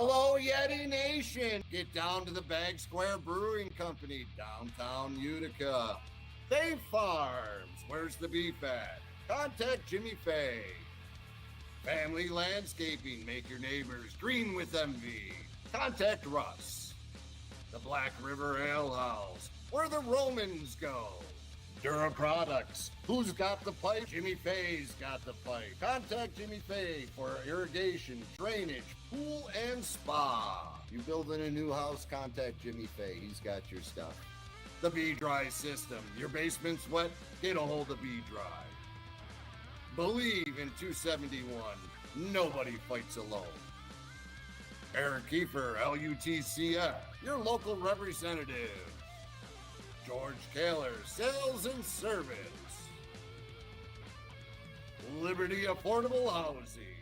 Hello, Yeti Nation. Get down to the Bag Square Brewing Company, downtown Utica. Fay Farms, where's the beef at? Contact Jimmy Fay. Family Landscaping, make your neighbors green with envy. Contact Russ. The Black River Ale House, where the Romans go. Dura Products, who's got the pipe? Jimmy Fay's got the pipe. Contact Jimmy Fay for irrigation, drainage, pool, and spa. You building a new house, contact Jimmy Fay. He's got your stuff. The B-Dry System. Your basement's wet? Get a hold of B-Dry. Believe in 271. Nobody fights alone. Eric Kiefer, LUTCF, your local representative. George Kaler, Sales and Service. Liberty Affordable Housing.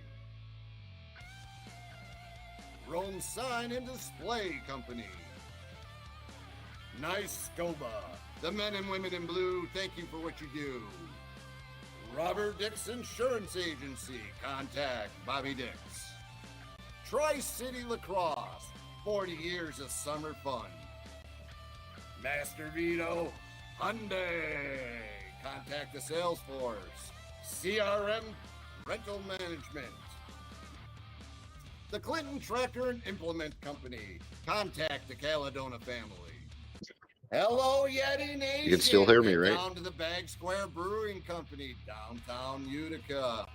Rome Sign and Display Company. Nice Scoba. The men and women in blue, thank you for what you do. Robert Dix Insurance Agency. Contact Bobby Dix. Tri-City Lacrosse. 40 years of summer fun. Master Vito Hyundai. Contact the sales force. CRM Rental Management. The Clinton Tractor and Implement Company. Contact the Caledona family. Hello, Yeti Nation. You can still hear me, right? Down to the Bag Square Brewing Company, downtown Utica.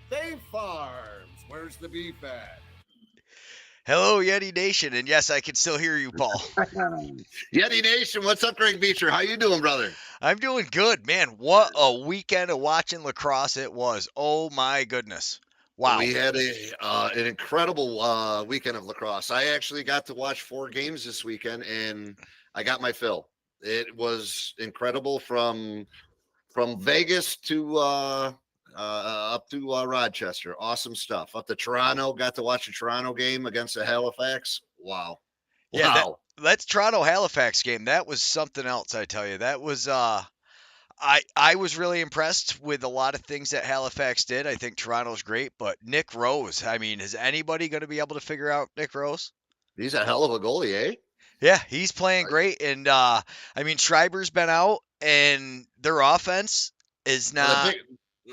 Fay Farms, where's the beef at? Hello, Yeti Nation, and yes, I can still hear you, Paul. Yeti Nation, what's up, Greg Beecher? How you doing, brother? I'm doing good, man. What a weekend of watching lacrosse it was. Oh my goodness. Wow. We had an incredible weekend of lacrosse. I actually got to watch 4 games this weekend, and I got my fill. It was incredible from Vegas to up to Rochester. Awesome stuff. Up to Toronto, got to watch a Toronto game against the Halifax. Wow. Yeah, wow. That's Toronto Halifax game. That was something else, I tell you. That was I was really impressed with a lot of things that Halifax did. I think Toronto's great, but Nick Rose, I mean, is anybody going to be able to figure out Nick Rose? He's a hell of a goalie, eh? Yeah, he's playing great. And, I mean, Schreiber's been out, and their offense is not.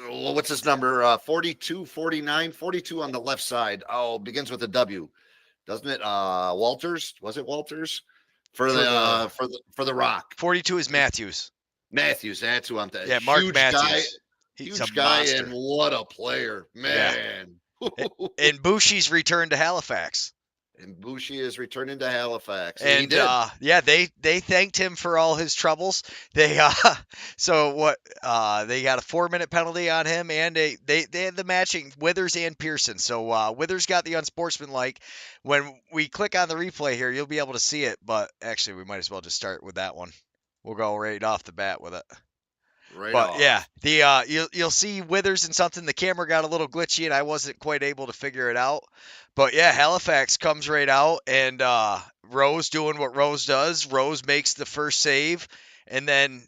What's his number? 42, 49, 42 on the left side. Oh, begins with a W. Doesn't it? Walters? Was it Walters? For the Rock. 42 is Matthews. Matthews, that's who I'm thinking. Yeah, Mark huge Matthews. He's huge guy, monster. And what a player, man. Yeah. And Bushi's returned to Halifax. And Bushi is returning to Halifax. And he did. They thanked him for all his troubles. They got a 4-minute penalty on him, and they had the matching Withers and Pearson. So Withers got the unsportsmanlike. When we click on the replay here, you'll be able to see it. But actually, we might as well just start with that one. We'll go right off the bat with it. Yeah, you'll see Withers and something. The camera got a little glitchy, and I wasn't quite able to figure it out. But yeah, Halifax comes right out, and Rose doing what Rose does. Rose makes the first save, and then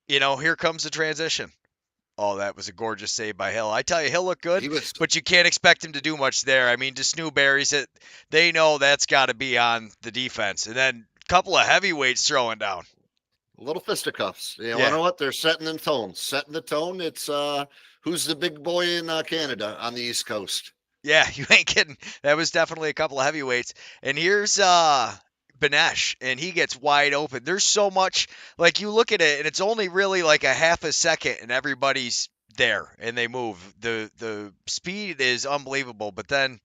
here comes the transition. Oh, that was a gorgeous save by Hill. I tell you, Hill looked good, but you can't expect him to do much there. I mean, DeSnoo buries it. They know that's got to be on the defense, and then a couple of heavyweights throwing down. Little fisticuffs. You know what? They're setting the tone. Setting the tone. It's who's the big boy in Canada on the East Coast? Yeah, you ain't kidding. That was definitely a couple of heavyweights. And here's Benesh, and he gets wide open. There's so much, like you look at it, and it's only really like a half a second, and everybody's there, and they move. The speed is unbelievable. But then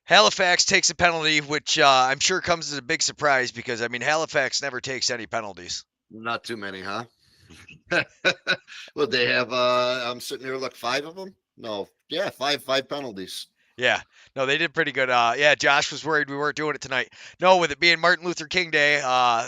Halifax takes a penalty, which I'm sure comes as a big surprise because, I mean, Halifax never takes any penalties. Not too many, huh? Well, they have, I'm sitting here, look, 5 of them? No. Yeah, five penalties. Yeah. No, they did pretty good. Josh was worried we weren't doing it tonight. No, with it being Martin Luther King Day,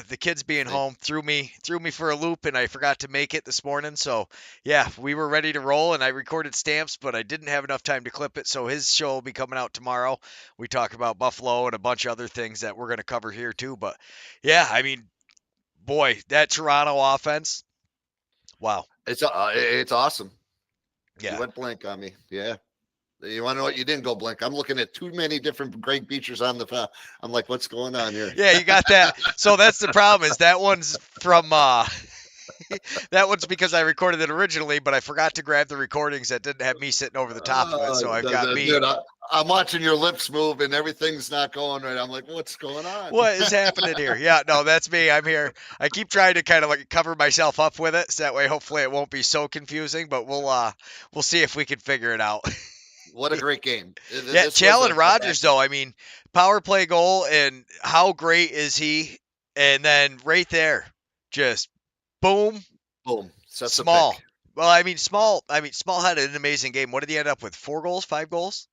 the kids being home threw me for a loop, and I forgot to make it this morning. So, yeah, we were ready to roll, and I recorded Stamps, but I didn't have enough time to clip it. So his show will be coming out tomorrow. We talk about Buffalo and a bunch of other things that we're going to cover here too. But, yeah, I mean, boy, that Toronto offense, wow. It's awesome. Yeah. You went blank on me. Yeah. You want to know what? You didn't go blink. I'm looking at too many different Greg Beechers on the. I'm like, what's going on here? Yeah, you got that. So that's the problem is that one's from that one's because I recorded it originally, but I forgot to grab the recordings that didn't have me sitting over the top of it. So I've got me. Dude, I'm watching your lips move and everything's not going right. I'm like, what's going on? What is happening here? Yeah, no, that's me. I'm here. I keep trying to kind of like cover myself up with it, so that way hopefully it won't be so confusing. But we'll see if we can figure it out. What a great game. Yeah, Challen Rogers though. I mean, power play goal, and how great is he? And then right there, just boom, Boom. Sets small. a pick. Well, I mean, small. Small had an amazing game. What did he end up with? 4 goals, 5 goals?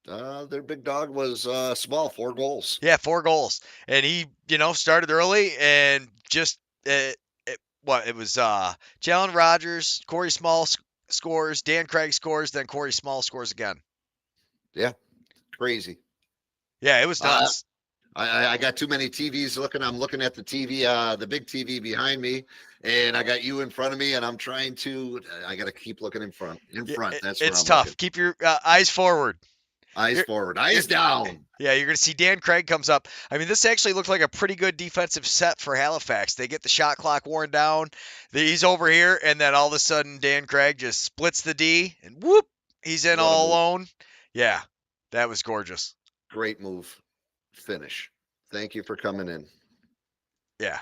Their big dog was small, 4 goals. Yeah, 4 goals, and he, started early and just it was Challen Rogers, Corey Small scores, Dan Craig scores, then Corey Small scores again. Yeah, crazy. Yeah, it was nuts. I got too many TVs looking. I'm looking at the TV, the big TV behind me, and I got you in front of me, and I'm trying to. I got to keep looking in front. That's where it's I'm tough. looking. Keep your eyes forward. Eyes forward, eyes down. Yeah, you're going to see Dan Craig comes up. I mean, this actually looked like a pretty good defensive set for Halifax. They get the shot clock worn down. He's over here, and then all of a sudden, Dan Craig just splits the D, and whoop, he's in all alone. Yeah, that was gorgeous. Great move. Finish. Thank you for coming in. Yeah.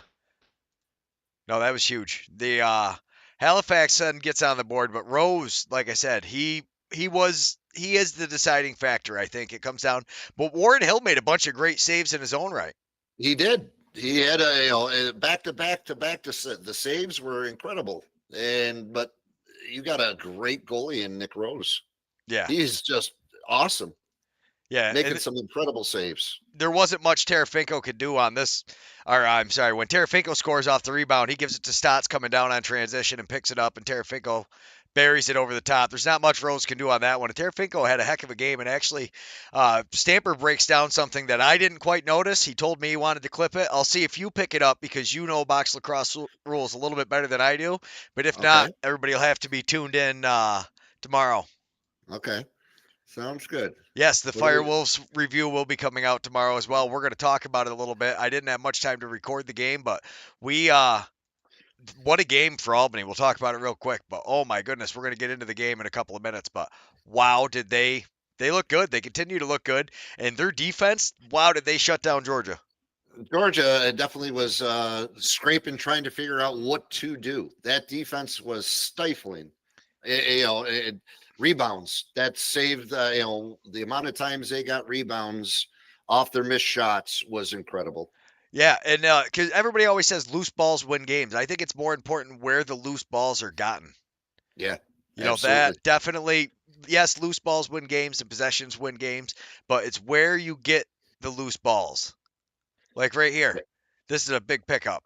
No, that was huge. The Halifax son gets on the board, but Rose, like I said, he is the deciding factor. I think it comes down. But Warren Hill made a bunch of great saves in his own right. He did. He had back to back. The saves were incredible. But you got a great goalie in Nick Rose. Yeah, he's just awesome. Yeah, making some incredible saves. There wasn't much Tarafinko could do on this. Or I'm sorry, when Tarafinko scores off the rebound, he gives it to Stotts coming down on transition and picks it up, and Tarafinko buries it over the top. There's not much Rose can do on that one. And Tarafinko had a heck of a game, and actually Stamper breaks down something that I didn't quite notice. He told me he wanted to clip it. I'll see if you pick it up because you know box lacrosse rules a little bit better than I do. But if not, everybody will have to be tuned in tomorrow. Okay. Sounds good. Yes, the Firewolves review will be coming out tomorrow as well. We're going to talk about it a little bit. I didn't have much time to record the game, but what a game for Albany. We'll talk about it real quick, but oh my goodness, we're going to get into the game in a couple of minutes, but wow, did they look good. They continue to look good, and their defense, wow, did they shut down Georgia. Georgia definitely was scraping, trying to figure out what to do. That defense was stifling. Rebounds that saved, the amount of times they got rebounds off their missed shots was incredible. Yeah, and because everybody always says loose balls win games. I think it's more important where the loose balls are gotten. Yeah, that definitely, yes, loose balls win games and possessions win games, but it's where you get the loose balls. Like right here, this is a big pickup.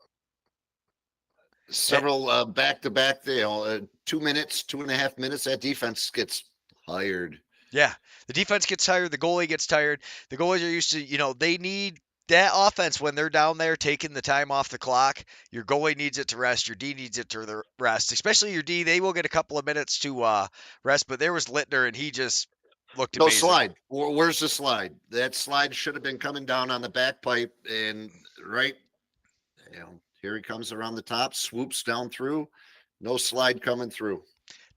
Several back-to-back, 2 minutes, 2.5 minutes, that defense gets tired. Yeah, the defense gets tired. The goalie gets tired. The goalies are used to, they need that offense when they're down there taking the time off the clock. Your goalie needs it to rest. Your D needs it to rest, especially your D. They will get a couple of minutes to rest, but there was Littner, and he just looked amazing. No slide. Where's the slide? That slide should have been coming down on the back pipe, and here he comes around the top, swoops down through, no slide coming through.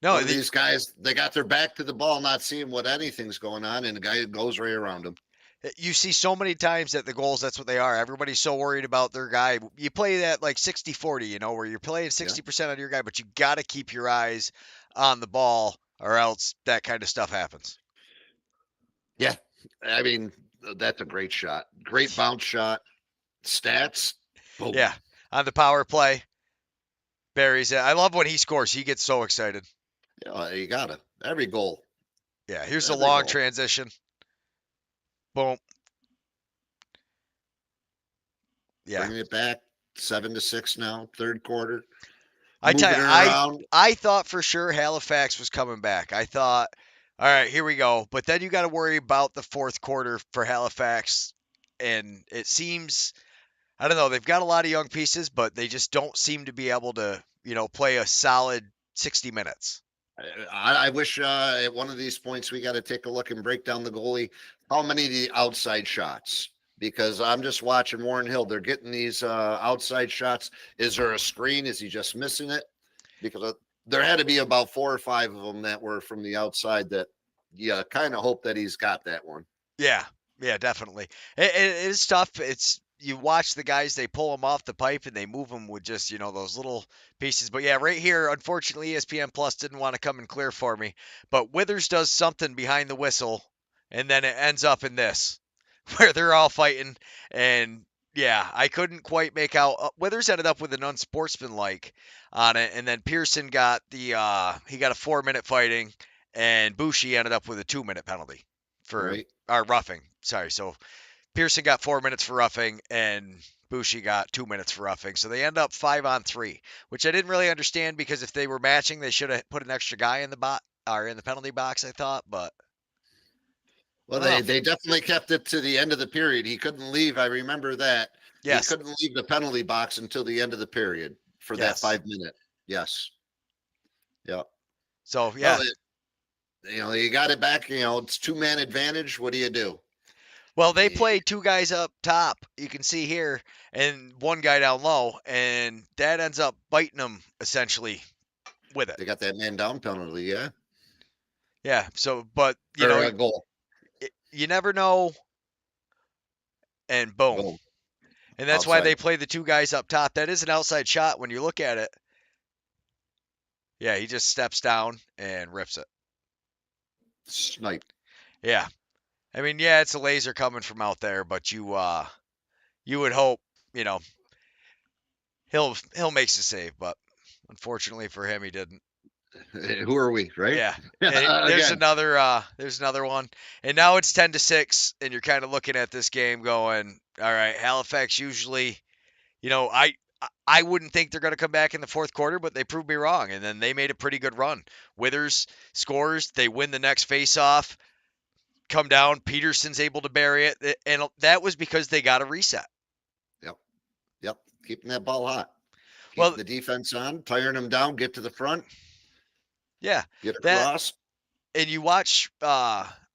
No, these guys, they got their back to the ball, not seeing what anything's going on, and the guy goes right around them. You see so many times that the goals, that's what they are. Everybody's so worried about their guy. You play that like 60-40, where you're playing 60% on your guy, but you got to keep your eyes on the ball or else that kind of stuff happens. Yeah. I mean, that's a great shot. Great bounce shot. Stats. Boom. Yeah. On the power play, buries it. I love when he scores. He gets so excited. Yeah, you got to. Every goal. Yeah, here's a long transition. Boom. Yeah. Bringing it back 7-6 now, third quarter. I tell you, I thought for sure Halifax was coming back. I thought, all right, here we go. But then you got to worry about the fourth quarter for Halifax. And it seems, I don't know, they've got a lot of young pieces, but they just don't seem to be able to, play a solid 60 minutes. I wish at one of these points we got to take a look and break down the goalie. How many of the outside shots? Because I'm just watching Warren Hill. They're getting these outside shots. Is there a screen? Is he just missing it? Because there had to be about 4 or 5 of them that were from the outside that you kind of hope that he's got that one. Yeah, definitely. It is tough. You watch the guys, they pull them off the pipe and they move them with just, those little pieces. But yeah, right here, unfortunately, ESPN Plus didn't want to come and clear for me. But Withers does something behind the whistle, and then it ends up in this, where they're all fighting. And yeah, I couldn't quite make out. Withers ended up with an unsportsmanlike on it, and then Pearson got he got a 4-minute fighting, and Bushi ended up with a 2-minute penalty for roughing. Sorry, so Pearson got 4 minutes for roughing, and Bushi got 2 minutes for roughing. So they end up 5-on-3, which I didn't really understand because if they were matching, they should have put an extra guy in the penalty box, I thought. But well, they definitely kept it to the end of the period. He couldn't leave. I remember that. Yes. He couldn't leave the penalty box until the end of the period for that 5 minute. Yes. Yeah. So yeah. Well, you got it back. It's 2-man advantage. What do you do? Well, they play 2 guys up top, you can see here, and 1 guy down low, and that ends up biting them essentially with it. They got that man down penalty, yeah. Yeah. So, but a goal. You never know, and boom. And that's why they play the 2 guys up top. That is an outside shot when you look at it. Yeah, he just steps down and rips it. Snipe. Yeah. I mean, yeah, it's a laser coming from out there, but you would hope, he'll make the save, but unfortunately for him, he didn't. Who are we, right? Yeah. There's another one. And now it's 10-6, and you're kind of looking at this game going, all right, Halifax usually, I wouldn't think they're going to come back in the fourth quarter, but they proved me wrong. And then they made a pretty good run. Withers scores. They win the next faceoff. Come down. Peterson's able to bury it. And that was because they got a reset. Yep. Keeping that ball hot. Keeping the defense on, tiring them down, get to the front. Yeah. Get across. And you watch,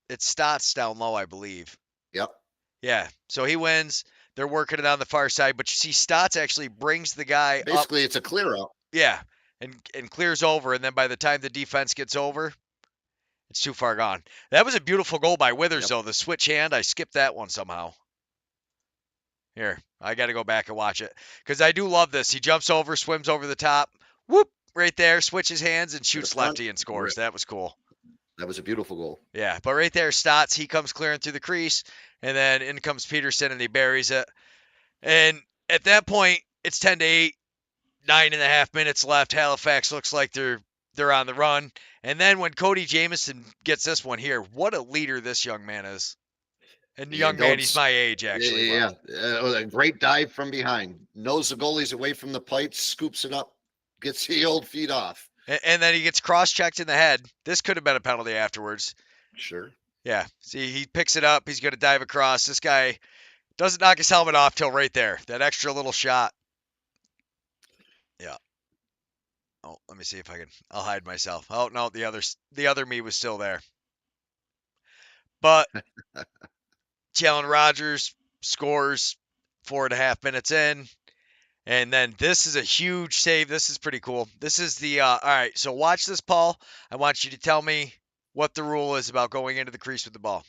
it's Stotts down low, I believe. Yep. Yeah. So he wins. They're working it on the far side, but you see Stotts actually brings the guy up. Basically, it's a clear out. Yeah, and clears over, and then by the time the defense gets over, it's too far gone. That was a beautiful goal by Withers, though. The switch hand, I skipped that one somehow. Here, I got to go back and watch it because I do love this. He jumps over, swims over the top, whoop, right there, switches hands, and shoots lefty and scores. That was cool. That was a beautiful goal. Yeah, but right there, Stotts, he comes clearing through the crease, and then in comes Peterson, and he buries it. And at that point, it's 10-8, 9.5 minutes left. Halifax looks like they're on the run. And then when Cody Jamieson gets this one here, what a leader this young man is. And the young man, he's my age, actually. Yeah, a great dive from behind. Knows the goalie's away from the plate, scoops it up, gets the old feet off. And then he gets cross-checked in the head. This could have been a penalty afterwards. Sure. Yeah. See, he picks it up. He's going to dive across. This guy doesn't knock his helmet off till right there. That extra little shot. Yeah. Oh, let me see if I'll hide myself. Oh, no, the other me was still there. But Jalen Rogers scores 4.5 minutes in. And then this is a huge save. This is pretty cool. This is the, all right, so watch this, Paul. I want you to tell me what the rule is about going into the crease with the ball.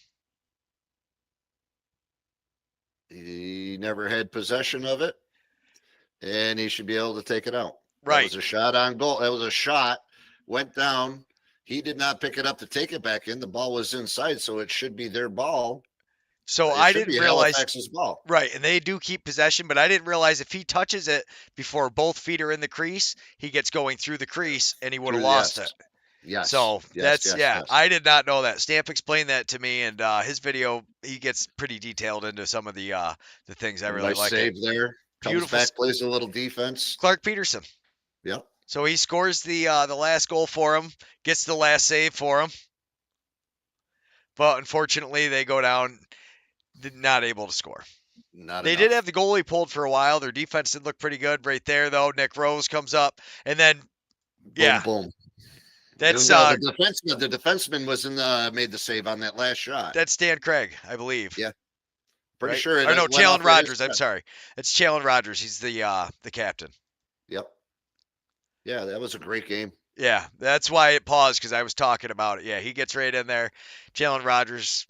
He never had possession of it, and he should be able to take it out. Right. That was a shot on goal. That was a shot, went down. He did not pick it up to take it back in. The ball was inside, so it should be their ball. So I didn't realize Halifax's ball. Right, and they do keep possession, but I didn't realize if he touches it before both feet are in the crease, he gets going through the crease, and he would have lost it. Yes. So yes. I did not know that. Stamp explained that to me, and his video, he gets pretty detailed into some of the things I really like. Save there. Comes back, plays a little defense. Clark Peterson. Yep. So he scores the last goal for him, gets the last save for him, but unfortunately they go down. Not able to score. They did have the goalie pulled for a while. Their defense did look pretty good right there, though. Nick Rose comes up, and then, boom. That's the defenseman was made the save on that last shot. That's Dan Craig, I believe. Yeah. Pretty right? sure. Or no, Challen Rogers. I'm sorry. It's Challen Rogers. He's the captain. Yep. Yeah, that was a great game. Yeah, that's why it paused, because I was talking about it. Yeah, he gets right in there. Challen Rogers,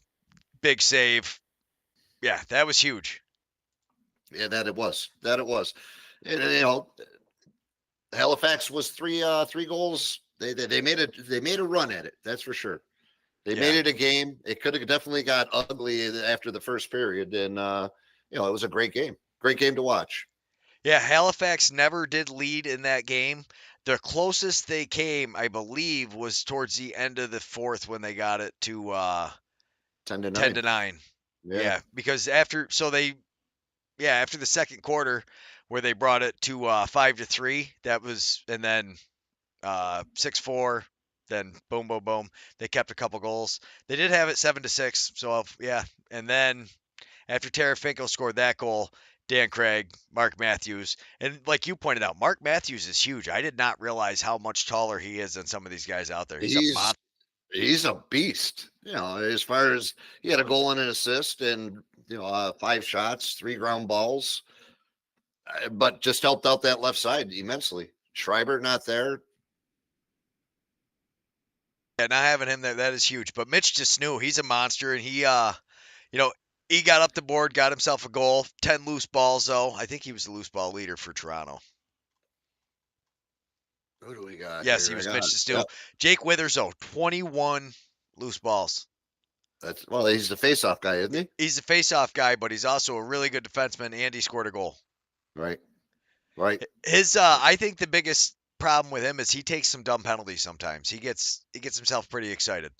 big save. Yeah, that was huge. Yeah, that it was. And, Halifax was three goals. They made a run at it. That's for sure. They made it a game. It could have definitely got ugly after the first period, and it was a great game. Great game to watch. Yeah, Halifax never did lead in that game. The closest they came, I believe, was towards the end of the fourth when they got it to 10-9. Yeah, because after the second quarter where they brought it to 5-3, that was, and then 6-4, then boom, boom, boom. They kept a couple goals. They did have it 7-6. So yeah, and then after Tara Finkel scored that goal, Dan Craig, Mark Matthews, and like you pointed out, Mark Matthews is huge. I did not realize how much taller he is than some of these guys out there. He's a beast. As far as he had a goal and an assist, and 5 shots, 3 ground balls, but just helped out that left side immensely. Schreiber not there. Yeah, not having him there, that is huge. But Mitch just knew he's a monster, and he he got up the board, got himself a goal. 10 loose balls, though. I think he was the loose ball leader for Toronto. Who do we got? Yes, he was Mitch Stew. Yep. Jake Withers, though, 21 loose balls. He's the face-off guy, isn't he? He's the face-off guy, but he's also a really good defenseman, and he scored a goal. Right. I think the biggest problem with him is he takes some dumb penalties sometimes. He gets himself pretty excited.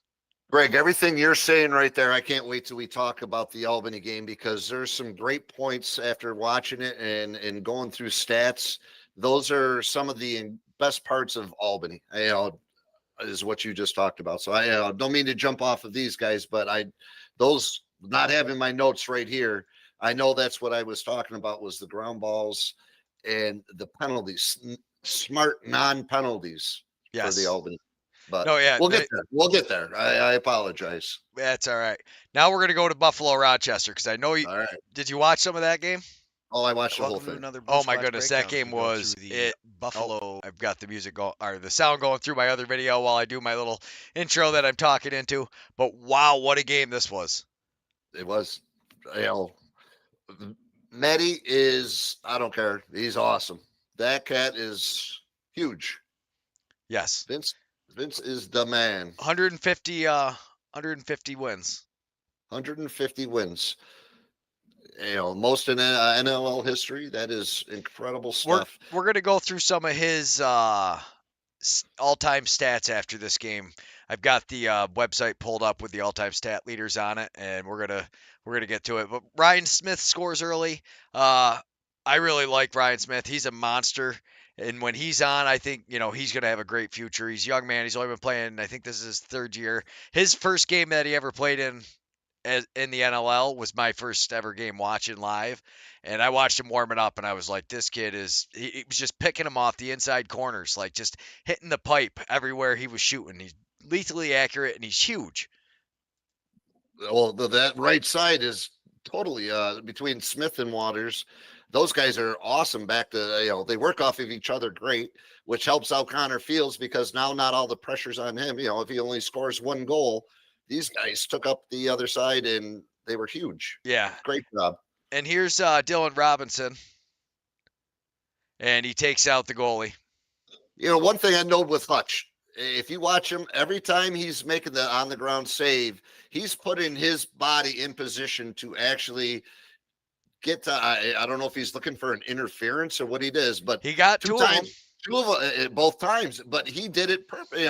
Greg, everything you're saying right there, I can't wait till we talk about the Albany game, because there's some great points after watching it and going through stats. Those are some of the best parts of Albany, is what you just talked about. So I don't mean to jump off of these guys, but those not having my notes right here, I know that's what I was talking about, was the ground balls and the penalties, smart non-penalties for the Albany. But we'll get there. I apologize. That's all right. Now we're going to go to Buffalo Rochester, because I know you. All right. Did you watch some of that game? Oh, I watched the whole thing. Oh my goodness, that game was Buffalo. I've got the music going, or the sound going through my other video while I do my little intro that I'm talking into. But wow, what a game this was! It was. Nettie is, I don't care. He's awesome. That cat is huge. Yes. Vince is the man. 150 wins. 150 wins. Most in NLL history. That is incredible stuff. We're going to go through some of his all-time stats after this game. I've got the website pulled up with the all-time stat leaders on it, and we're gonna get to it. But Ryan Smith scores early. I really like Ryan Smith. He's a monster. And when he's on, I think, he's going to have a great future. He's a young man. He's only been playing, I think this is his 3rd year. His first game that he ever played in the NLL was my first ever game watching live. And I watched him warming up, and I was like, this kid he was just picking him off the inside corners, like just hitting the pipe everywhere he was shooting. He's lethally accurate, and he's huge. Well, that right side is totally between Smith and Waters. Those guys are awesome back to, they work off of each other great, which helps out Connor Fields, because now not all the pressure's on him. If he only scores 1 goal, these guys took up the other side, and they were huge. Yeah. Great job. And here's Dylan Robinson, and he takes out the goalie. One thing I know with Hutch, if you watch him, every time he's making the on-the-ground save, he's putting his body in position to actually get to, I don't know if he's looking for an interference or what he does, but he got 2 of them. 2 of them both times, but he did it perfect.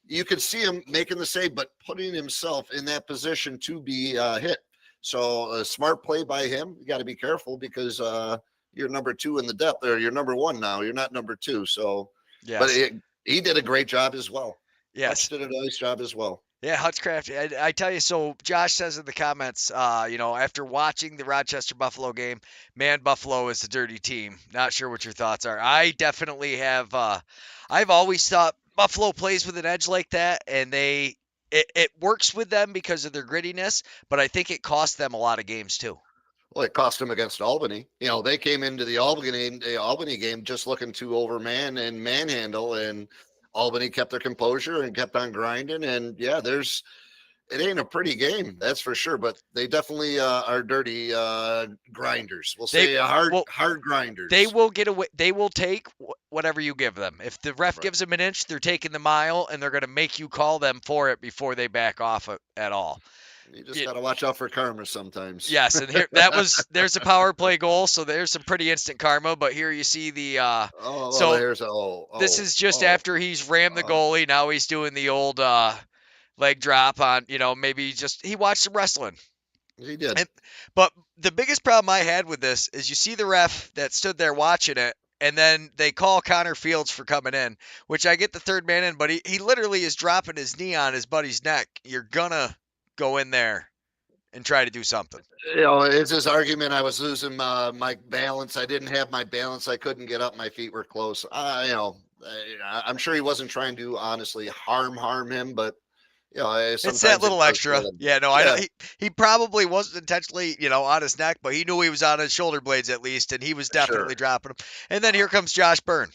You could see him making the save, but putting himself in that position to be hit. So a smart play by him. You got to be careful, because you're number 2 in the depth, or you're number 1 now. You're not number 2. So, yes. But he did a great job as well. Yes. Hutch did a nice job as well. Yeah, Hutchcraft. I tell you, so Josh says in the comments, after watching the Rochester Buffalo game, man, Buffalo is a dirty team. Not sure what your thoughts are. I definitely have. I've always thought Buffalo plays with an edge like that, and it works with them because of their grittiness, but I think it cost them a lot of games too. Well, it cost them against Albany. They came into the Albany game just looking to overman and manhandle, and Albany kept their composure and kept on grinding. And yeah, it ain't a pretty game, that's for sure. But they definitely are dirty grinders. We'll say hard grinders. They will get away. They will take whatever you give them. If the ref gives them an inch, they're taking the mile, and they're going to make you call them for it before they back off at all. You just got to watch out for karma sometimes. Yes, and here there's a power play goal, so there's some pretty instant karma. But here you see the this is just after he's rammed the goalie. Now he's doing the old leg drop on, maybe he watched some wrestling. He did. But the biggest problem I had with this is you see the ref that stood there watching it, and then they call Connor Fields for coming in, which I get the third man in, but he literally is dropping his knee on his buddy's neck. You're gonna go in there and try to do something. It's his argument. I was losing my balance. I didn't have my balance. I couldn't get up. My feet were close. I'm sure he wasn't trying to honestly harm him, but it's that little extra. Yeah, no, yeah. He probably wasn't intentionally, on his neck, but he knew he was on his shoulder blades at least, and he was definitely dropping him. And then here comes Josh Byrne.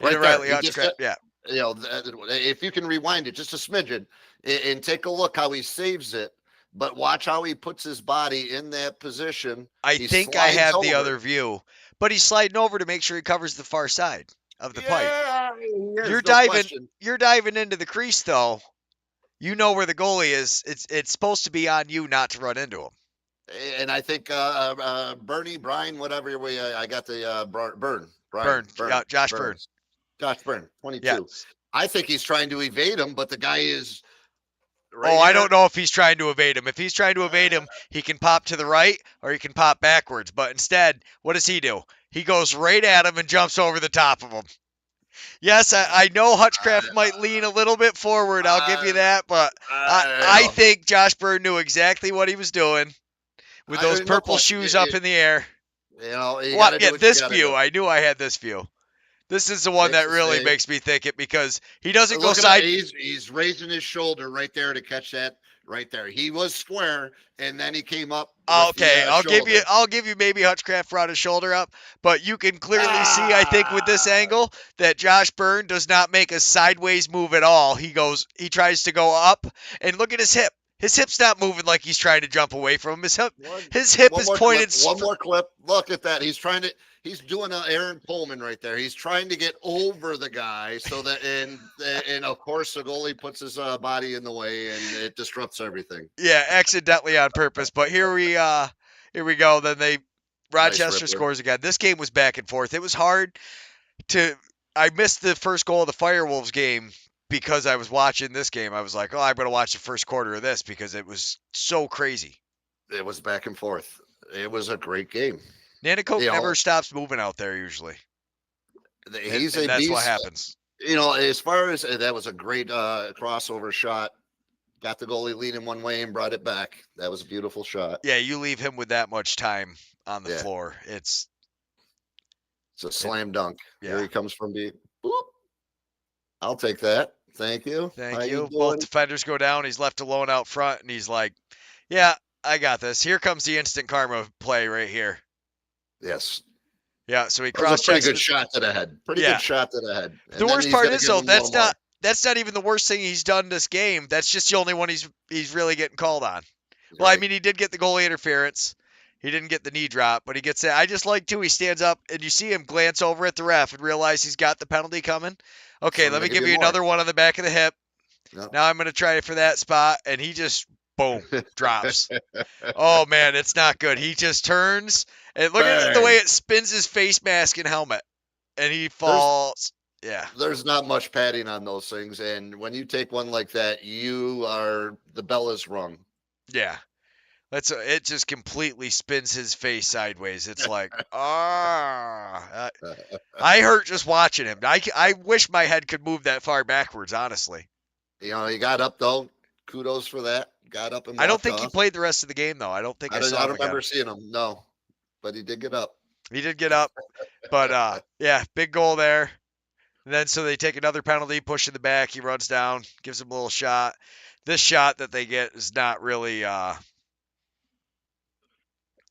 Yeah. If you can rewind it just a smidgen and take a look how he saves it, but watch how he puts his body in that position. I think I have the other view, but he's sliding over to make sure he covers the far side of the pipe. You're diving into the crease though. You know where the goalie is. It's supposed to be on you not to run into him. And I think Brian, whatever way I got the Byrne. Yeah, Josh Byrne. Josh Byrne, 22. Yeah. I think he's trying to evade him, but the guy is. I don't know if he's trying to evade him. If he's trying to evade him, he can pop to the right or he can pop backwards. But instead, what does he do? He goes right at him and jumps over the top of him. Yes, I know Hutchcraft might lean a little bit forward. I'll give you that. But I think Josh Byrne knew exactly what he was doing with those purple shoes up in the air. This view. I knew I had this view. This is the one that really makes me think it because he doesn't go side. He's raising his shoulder right there to catch that right there. He was square, and then he came up. Okay, I'll give you maybe Hutchcraft brought his shoulder up, but you can clearly see, I think, with this angle that Josh Byrne does not make a sideways move at all. He tries to go up, and look at his hip. His hip's not moving like he's trying to jump away from him. His hip is pointed. One more clip. Look at that. He's doing an Aaron Pullman right there. He's trying to get over the guy so that, and of course the goalie puts his body in the way and it disrupts everything. Yeah, accidentally on purpose. But here we go. Then Rochester scores again. This game was back and forth. It was hard I missed the first goal of the Firewolves game because I was watching this game. I was like, I'm going to watch the first quarter of this because it was so crazy. It was back and forth. It was a great game. Nanacoke never stops moving out there usually. That's beast. What happens. As far as that was a great crossover shot. Got the goalie leaning one way and brought it back. That was a beautiful shot. Yeah, you leave him with that much time on the floor. It's a slam dunk. Yeah. Here he comes from the boop. I'll take that. Thank you. Thank you. Both defenders go down. He's left alone out front, and he's like, yeah, I got this. Here comes the instant karma play right here. Yes. Yeah, so he cross-checks. Pretty good shot to the head. Good shot to the head. And the worst part is, though, that's not even the worst thing he's done this game. That's just the only one he's really getting called on. Right. Well, I mean, he did get the goalie interference. He didn't get the knee drop, but he gets it. I just like, too, he stands up, and you see him glance over at the ref and realize he's got the penalty coming. Okay, let me give you another one on the back of the hip. Yep. Now I'm going to try it for that spot, and he just, boom, drops. Oh, man, it's not good. He just turns, and look at the way it spins his face mask and helmet, and he falls. There's not much padding on those things, and when you take one like that, the bell is rung. Yeah. It just completely spins his face sideways. It's like, I hurt just watching him. I wish my head could move that far backwards, honestly. He got up, though. Kudos for that. Got up and I don't think he played the rest of the game, though. I don't think I saw him. I don't remember seeing him, no. But he did get up. He did get up. But, big goal there. And then so they take another penalty, push in the back. He runs down, gives him a little shot. This shot that they get is not really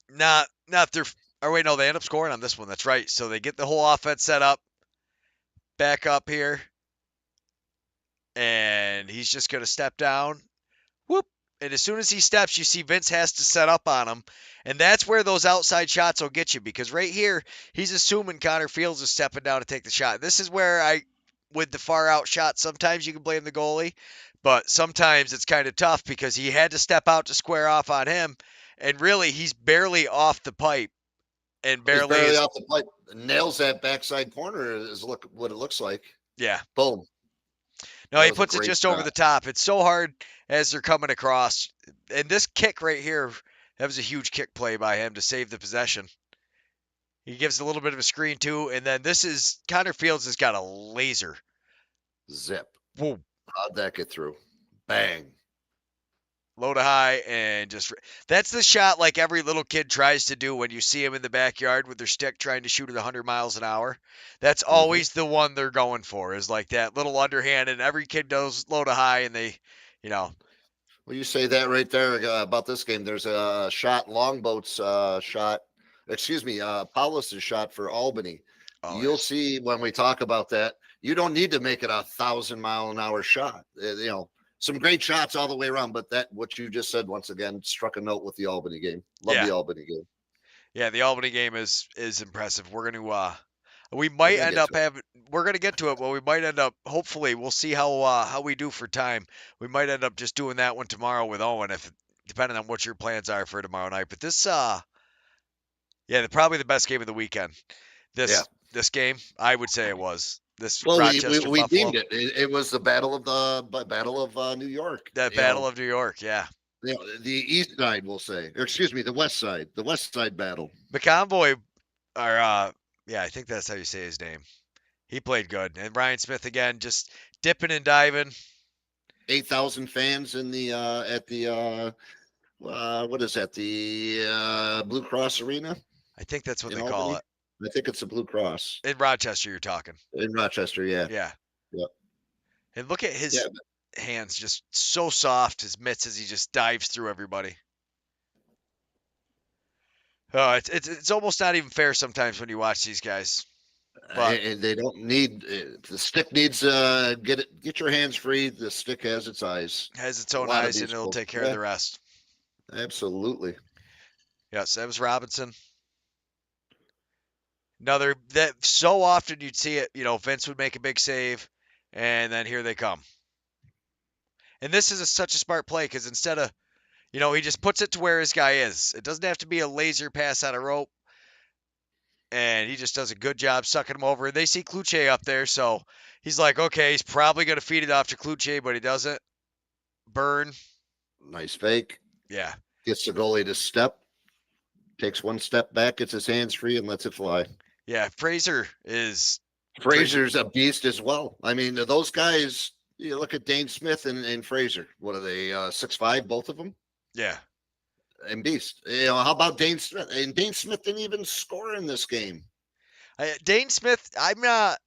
not their. Or wait, no, they end up scoring on this one. That's right. So they get the whole offense set up, back up here, and he's just gonna step down. Whoop! And as soon as he steps, you see Vince has to set up on him. And that's where those outside shots will get you, because right here, he's assuming Connor Fields is stepping down to take the shot. This is where with the far out shot, sometimes you can blame the goalie, but sometimes it's kind of tough because he had to step out to square off on him. And really, he's barely off the pipe. And He's barely off the pipe. Nails that backside corner is what it looks like. Yeah. Boom. No, he puts it just over the top. It's so hard as they're coming across. And this kick right here, that was a huge kick play by him to save the possession. He gives a little bit of a screen too. And then this is Connor Fields has got a laser. Zip. Boom. How'd that get through? Bang. Low to high and just that's the shot like every little kid tries to do when you see him in the backyard with their stick trying to shoot at 100 miles an hour. That's always the one they're going for, is like that little underhand, and every kid knows low to high, and they, Well, you say that right there about this game. There's a shot, Longboat's shot. Excuse me, Paulus's shot for Albany. You'll see when we talk about that. You don't need to make it 1,000-mile-an-hour shot. Some great shots all the way around, but what you just said once again struck a note with the Albany game. Love the Albany game. Yeah, the Albany game is impressive. We're gonna we might end up having. We're gonna get to it, but we might end up. Hopefully, we'll see how we do for time. We might end up just doing that one tomorrow with Owen, depending on what your plans are for tomorrow night. But this, probably the best game of the weekend. This game, I would say it was. We deemed it. It was the Battle of New York. Battle of New York, yeah. The East Side, we'll say, or excuse me, the West Side battle. McConvoy, I think that's how you say his name. He played good, and Ryan Smith again, just dipping and diving. 8,000 fans in the at the what is that? The Blue Cross Arena. I think that's what they call it. I think it's the Blue Cross. In Rochester, you're talking. In Rochester, yeah. Yeah. Yep. And look at his hands, just so soft, his mitts, as he just dives through everybody. Oh, it's almost not even fair sometimes when you watch these guys. But, and they don't need the stick needs get your hands free. The stick has its eyes. Has its own eyes, and it'll take care of the rest. Absolutely. Yes, that was Robinson. That so often you'd see it, Vince would make a big save, and then here they come. And this is such a smart play, because instead of, he just puts it to where his guy is. It doesn't have to be a laser pass on a rope, and he just does a good job sucking him over. And they see Kluche up there, so he's like, okay, he's probably going to feed it off to Kluche, but he doesn't. Burn. Nice fake. Yeah. Gets the goalie to step, takes one step back, gets his hands free, and lets it fly. Yeah, Fraser's a beast as well. I mean, those guys, you look at Dane Smith and Fraser. What are they, 6'5", both of them? Yeah. And beast. How about Dane Smith? And Dane Smith didn't even score in this game. Dane Smith, I'm not,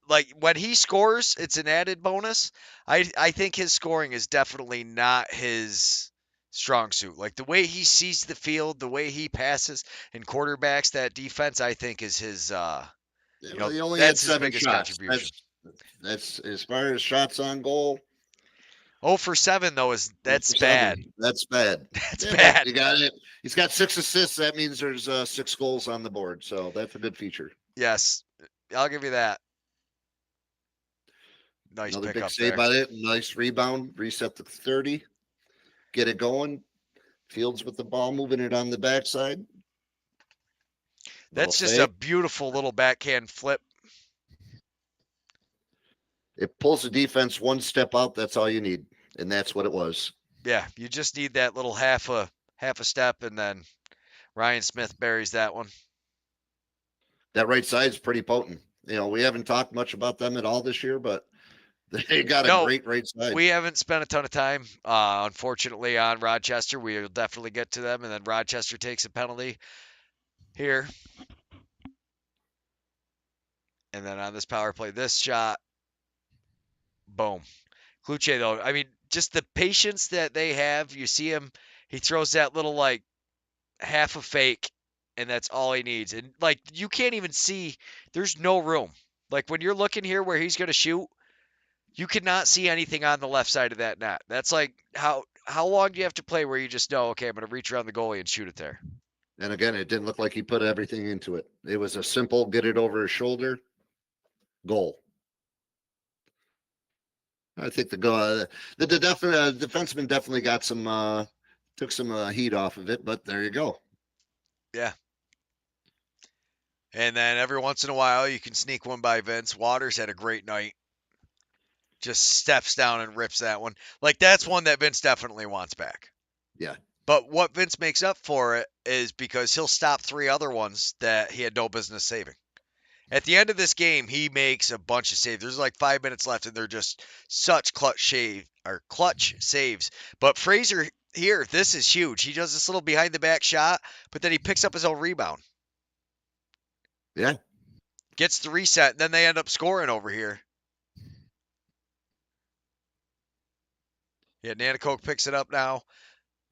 like, when he scores, it's an added bonus. I think his scoring is definitely not his strong suit. Like, the way he sees the field, the way he passes and quarterbacks that defense, I think is his he only had 7 shots. That's as far as shots on goal. 0 for 7 though that's bad. That's bad. That's bad. You got it. He's got 6 assists. That means there's 6 goals on the board. So that's a good feature. Yes, I'll give you that. Nice Another pick big up save there. by it. Nice rebound. Reset to 30. Get it going. Fields with the ball, moving it on the backside. That's just a beautiful little backhand flip. It pulls the defense one step out. That's all you need, and that's what it was. Yeah, you just need that little half a step, and then Ryan Smith buries that one. That right side's pretty potent. We haven't talked much about them at all this year, but they got a great right side. We haven't spent a ton of time, unfortunately, on Rochester. We'll definitely get to them, and then Rochester takes a penalty here. And then on this power play, this shot, boom. Kluche, though, I mean, just the patience that they have. You see him, he throws that little, like, half a fake, and that's all he needs. And, like, you can't even see, there's no room. Like, when you're looking here where he's going to shoot, you cannot see anything on the left side of that net. That's like, how long do you have to play where you just know, okay, I'm going to reach around the goalie and shoot it there? And again, it didn't look like he put everything into it. It was a simple get it over his shoulder goal. I think the defenseman definitely got some took some heat off of it, but there you go. Yeah. And then every once in a while, you can sneak one by Vince. Waters had a great night. Just steps down and rips that one. Like, that's one that Vince definitely wants back. Yeah. But what Vince makes up for it is because he'll stop 3 other ones that he had no business saving. At the end of this game, he makes a bunch of saves. There's like 5 minutes left, and they're just such clutch saves. But Fraser here, this is huge. He does this little behind the back shot, but then he picks up his own rebound. Yeah. Gets the reset, and then they end up scoring over here. Yeah, Nanakoke picks it up now.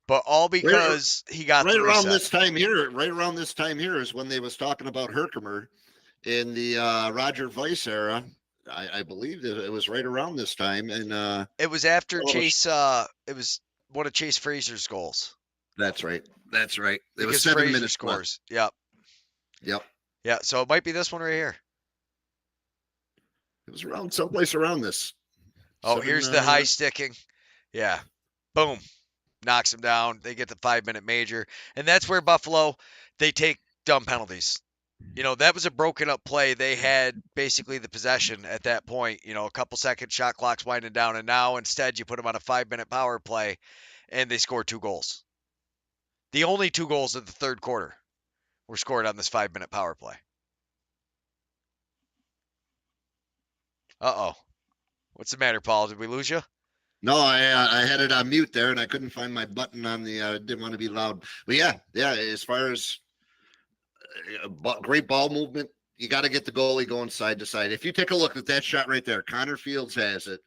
But all because he got right the around reset. this time here. Right around this time here is when they was talking about Herkimer in the Roger Weiss era. I believe it was right around this time, and it was after Chase. It was one of Chase Fraser's goals. That's right. That's right. It because was 7 Fraser minutes scores. left. Yep. Yeah. So it might be this one right here. It was around someplace around this. Oh, here's the high sticking. Yeah. Boom. Knocks him down. They get the 5-minute major. And that's where Buffalo, they take dumb penalties. You know, that was a broken up play. They had basically the possession at that point, you know, a couple seconds, shot clock's winding down. And now instead you put them on a 5-minute power play and they score 2 goals. The only 2 goals of the third quarter were scored on this 5-minute power play. Uh-oh. What's the matter, Paul? Did we lose you? No, I had it on mute there, and I couldn't find my button on the. Didn't want to be loud, but yeah. As far as great ball movement, you got to get the goalie going side to side. If you take a look at that shot right there, Connor Fields has it.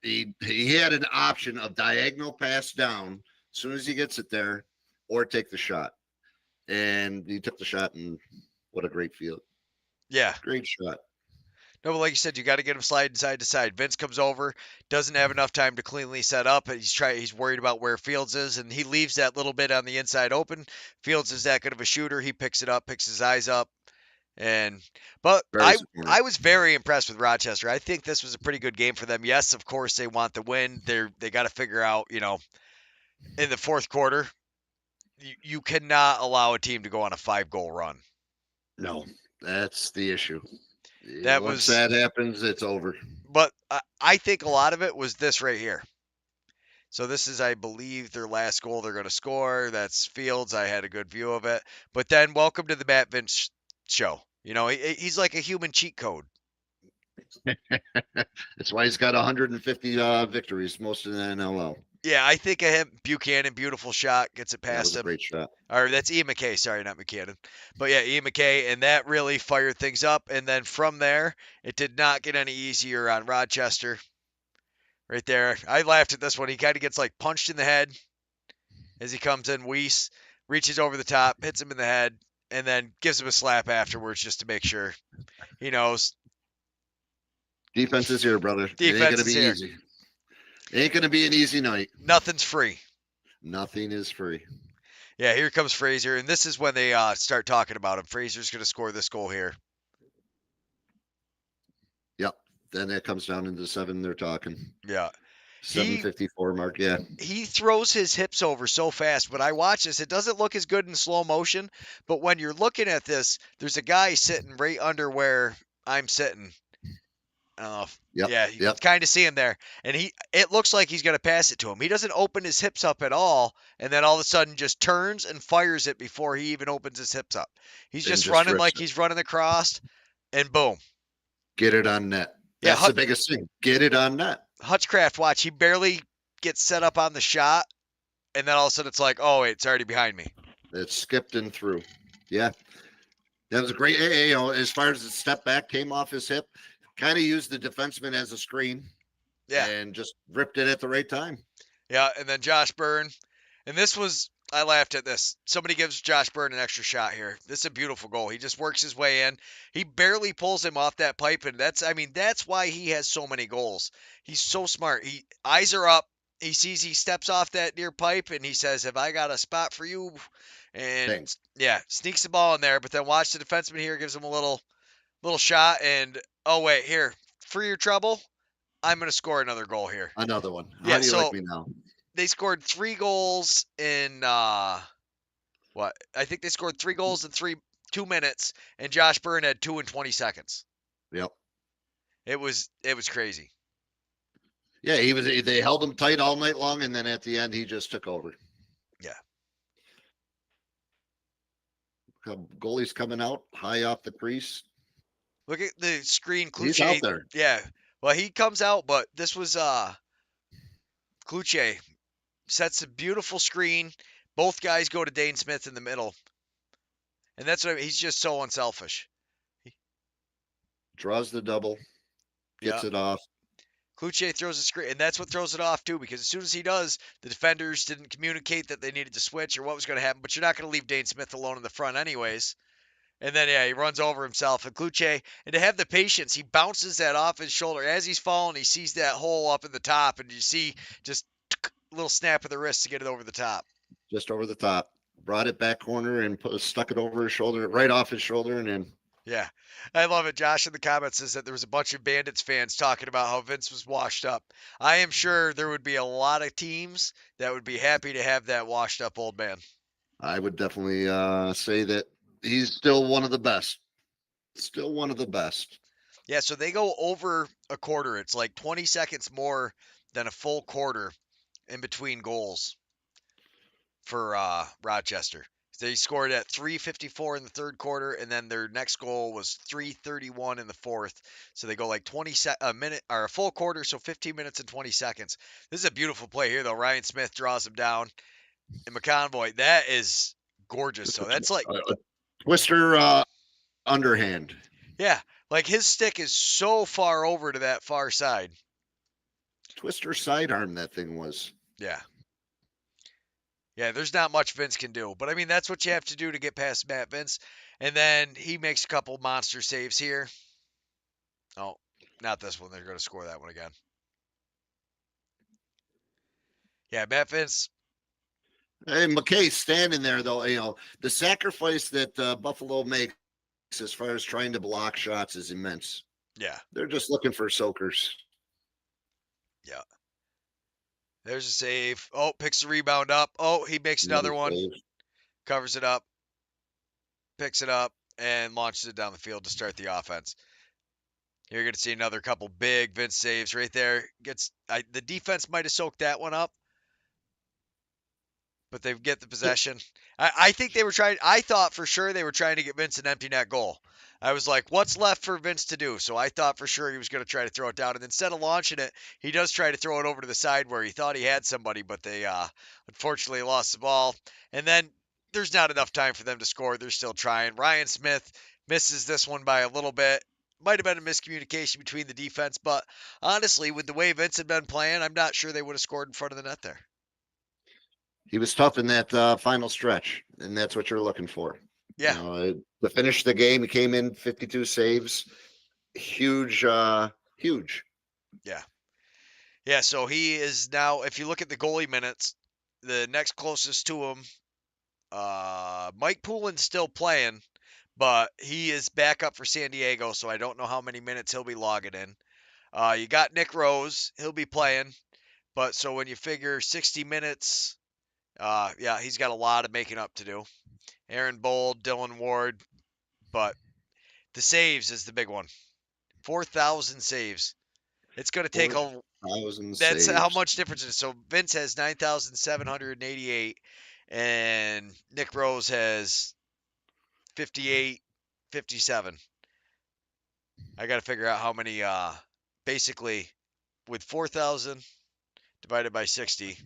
He had an option of diagonal pass down as soon as he gets it there, or take the shot, and he took the shot, and what a great field! Yeah, great shot. No, but like you said, you got to get him sliding side to side. Vince comes over, doesn't have enough time to cleanly set up. He's worried about where Fields is, and he leaves that little bit on the inside open. Fields is that good of a shooter. He picks it up, picks his eyes up, but I was very impressed with Rochester. I think this was a pretty good game for them. Yes, of course they want the win. They got to figure out, you know, in the fourth quarter, you cannot allow a team to go on a 5-goal run. No, that's the issue. Once that happens, it's over. But I think a lot of it was this right here. So this is, I believe, their last goal they're going to score. That's Fields. I had a good view of it. But then welcome to the Matt Vince show. You know, he's like a human cheat code. That's why he's got 150 victories, most of the NLL. Yeah, I think of him. Buchanan, beautiful shot, gets it past him. Great shot. Or that's Ian McKay. Sorry, not Buchanan. But yeah, Ian McKay, and that really fired things up. And then from there, it did not get any easier on Rochester. Right there. I laughed at this one. He kind of gets like punched in the head as he comes in. Weiss reaches over the top, hits him in the head, and then gives him a slap afterwards just to make sure he knows. Defense is here, brother. It ain't going to be easy. It ain't going to be an easy night. Nothing's free. Nothing is free. Yeah, here comes Fraser, and this is when they start talking about him. Fraser's going to score this goal here. Yep. Then it comes down into 7. They're talking. Yeah. 7:54 mark. Yeah. He throws his hips over so fast. When I watch this, it doesn't look as good in slow motion. But when you're looking at this, there's a guy sitting right under where I'm sitting. You can kind of see him there. And it looks like he's going to pass it to him. He doesn't open his hips up at all. And then all of a sudden just turns and fires it before he even opens his hips up. He's just running like he's running across, and boom. Get it on net. That's the biggest thing. Get it on net. Hutchcraft, watch. He barely gets set up on the shot. And then all of a sudden it's like, oh, wait, it's already behind me. It skipped and through. Yeah. That was a great, as far as the step back came off his hip, kind of used the defenseman as a screen Yeah, and just ripped it at the right time. yeah. And then Josh Byrne, and this was I laughed at this. Somebody gives Josh Byrne an extra shot here. This is a beautiful goal. He just works his way in. He barely pulls him off that pipe, and that's why he has so many goals. He's so smart. He eyes are up. He sees he steps off that near pipe, and he says, "Have I got a spot for you?" And Thanks. yeah, sneaks the ball in there. But then watch the defenseman here, gives him a little shot, and oh wait, here for your trouble, I'm gonna score another goal here. Another one. How Yeah, do you like so me now? they scored 3 goals in what? I think they scored 3 goals in 2 minutes, and Josh Byrne had 2 in 20 seconds. Yep. It was crazy. Yeah, he was. They held him tight all night long, and then at the end, he just took over. Yeah. Goalie's coming out high off the crease. Look at the screen. He's out there. Yeah. Well, he comes out, but this was Kluche sets a beautiful screen. Both guys go to Dane Smith in the middle, and that's what he's just so unselfish. Draws the double, gets it off. Kluche throws a screen, and that's what throws it off too. Because as soon as he does, the defenders didn't communicate that they needed to switch or what was going to happen. But you're not going to leave Dane Smith alone in the front, anyways. And then he runs over himself. And Kluche, and to have the patience, he bounces that off his shoulder as he's falling. He sees that hole up in the top, and you see just a little snap of the wrist to get it over the top. Just over the top. Brought it back corner and stuck it over his shoulder, right off his shoulder, and in. Yeah, I love it. Josh in the comments says that there was a bunch of Bandits fans talking about how Vince was washed up. I am sure there would be a lot of teams that would be happy to have that washed up old man. I would definitely say that he's still one of the best. Still one of the best. Yeah, so they go over a quarter. It's like 20 seconds more than a full quarter in between goals for Rochester. They scored at 3:54 in the third quarter, and then their next goal was 3:31 in the fourth. So they go like a minute or a full quarter, so 15 minutes and 20 seconds. This is a beautiful play here, though. Ryan Smith draws him down, and McConvoy, that is gorgeous. So that's like Twister underhand. Yeah, like his stick is so far over to that far side. Twister sidearm that thing was. Yeah. Yeah, there's not much Vince can do. But, I mean, that's what you have to do to get past Matt Vince. And then he makes a couple monster saves here. Oh, not this one. They're going to score that one again. Yeah, Matt Vince. Hey, McKay standing there, though. The sacrifice that Buffalo makes as far as trying to block shots is immense. Yeah. They're just looking for soakers. Yeah. There's a save. Oh, picks the rebound up. Oh, he makes another one. Save. Covers it up. Picks it up and launches it down the field to start the offense. You're going to see another couple big Vince saves right there. The defense might have soaked that one up, but they get the possession. I think they were trying. I thought for sure they were trying to get Vince an empty net goal. I was like, what's left for Vince to do? So I thought for sure he was going to try to throw it down. And instead of launching it, he does try to throw it over to the side where he thought he had somebody, but they unfortunately lost the ball. And then there's not enough time for them to score. They're still trying. Ryan Smith misses this one by a little bit. Might have been a miscommunication between the defense, but honestly, with the way Vince had been playing, I'm not sure they would have scored in front of the net there. He was tough in that final stretch, and that's what you're looking for. Yeah. To finish the game, he came in 52 saves. Huge. Yeah. Yeah, so he is now, if you look at the goalie minutes, the next closest to him, Mike Poulin's still playing, but he is back up for San Diego, so I don't know how many minutes he'll be logging in. You got Nick Rose. He'll be playing. But so when you figure 60 minutes, yeah, he's got a lot of making up to do. Aaron Bold, Dylan Ward, but the saves is the big one. 4,000 saves. It's going to take a. That's how much difference it is. So Vince has 9,788, and Nick Rose has 58, 57. I got to figure out how many. Basically, with 4,000 divided by 60.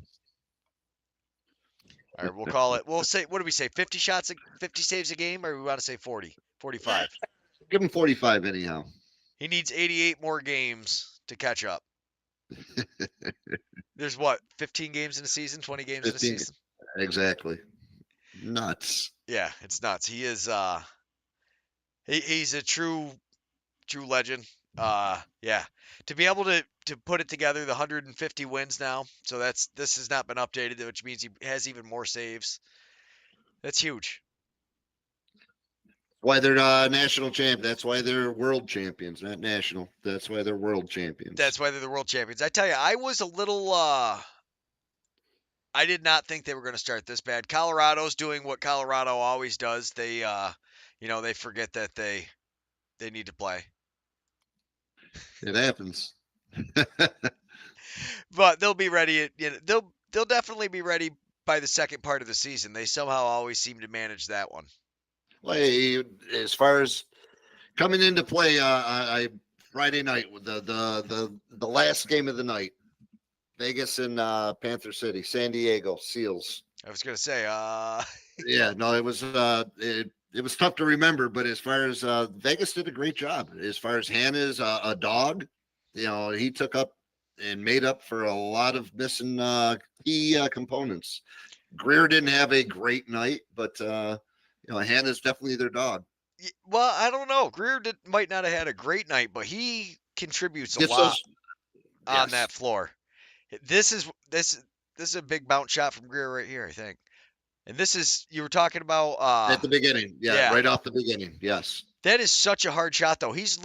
All right, we'll call it. We'll say, what do we say? 50 shots, 50 saves a game, or we want to say 40? 45. Give him 45 anyhow. He needs 88 more games to catch up. There's what, 15 games in a season, 20 games in a 15. season? Exactly. Nuts. Yeah, it's nuts. He is he's a true legend. Yeah. To be able to put it together, the 150 wins now. So this has not been updated, which means he has even more saves. That's huge. Why they're national champ. That's why they're world champions, not national. That's why they're world champions. That's why they're the world champions. I tell you, I was a little I did not think they were going to start this bad. Colorado's doing what Colorado always does. They they forget that they need to play. It happens. But they'll be ready. They'll definitely be ready by the second part of the season. They somehow always seem to manage that one. Well, as far as coming into play, Friday night with the last game of the night, Vegas and Panther City, San Diego Seals. I was gonna say, Yeah, no, it was it was tough to remember, but as far as Vegas did a great job. As far as Hannah's a dog, he took up and made up for a lot of missing key components. Greer didn't have a great night, but Hannah's definitely their dog. well, I don't know. Greer might not have had a great night, but he contributes a lot on that floor. This is a big bounce shot from Greer right here, I think. And this is, you were talking about at the beginning, yeah, right off the beginning, yes. That is such a hard shot, though. He's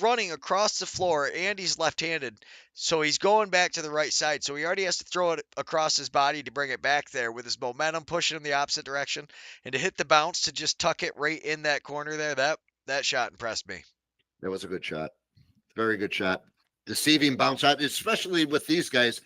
running across the floor, and he's left-handed, so he's going back to the right side. So he already has to throw it across his body to bring it back there with his momentum pushing in the opposite direction, and to hit the bounce to just tuck it right in that corner there. That shot impressed me. That was a good shot, very good shot. Deceiving bounce shot, especially with these guys.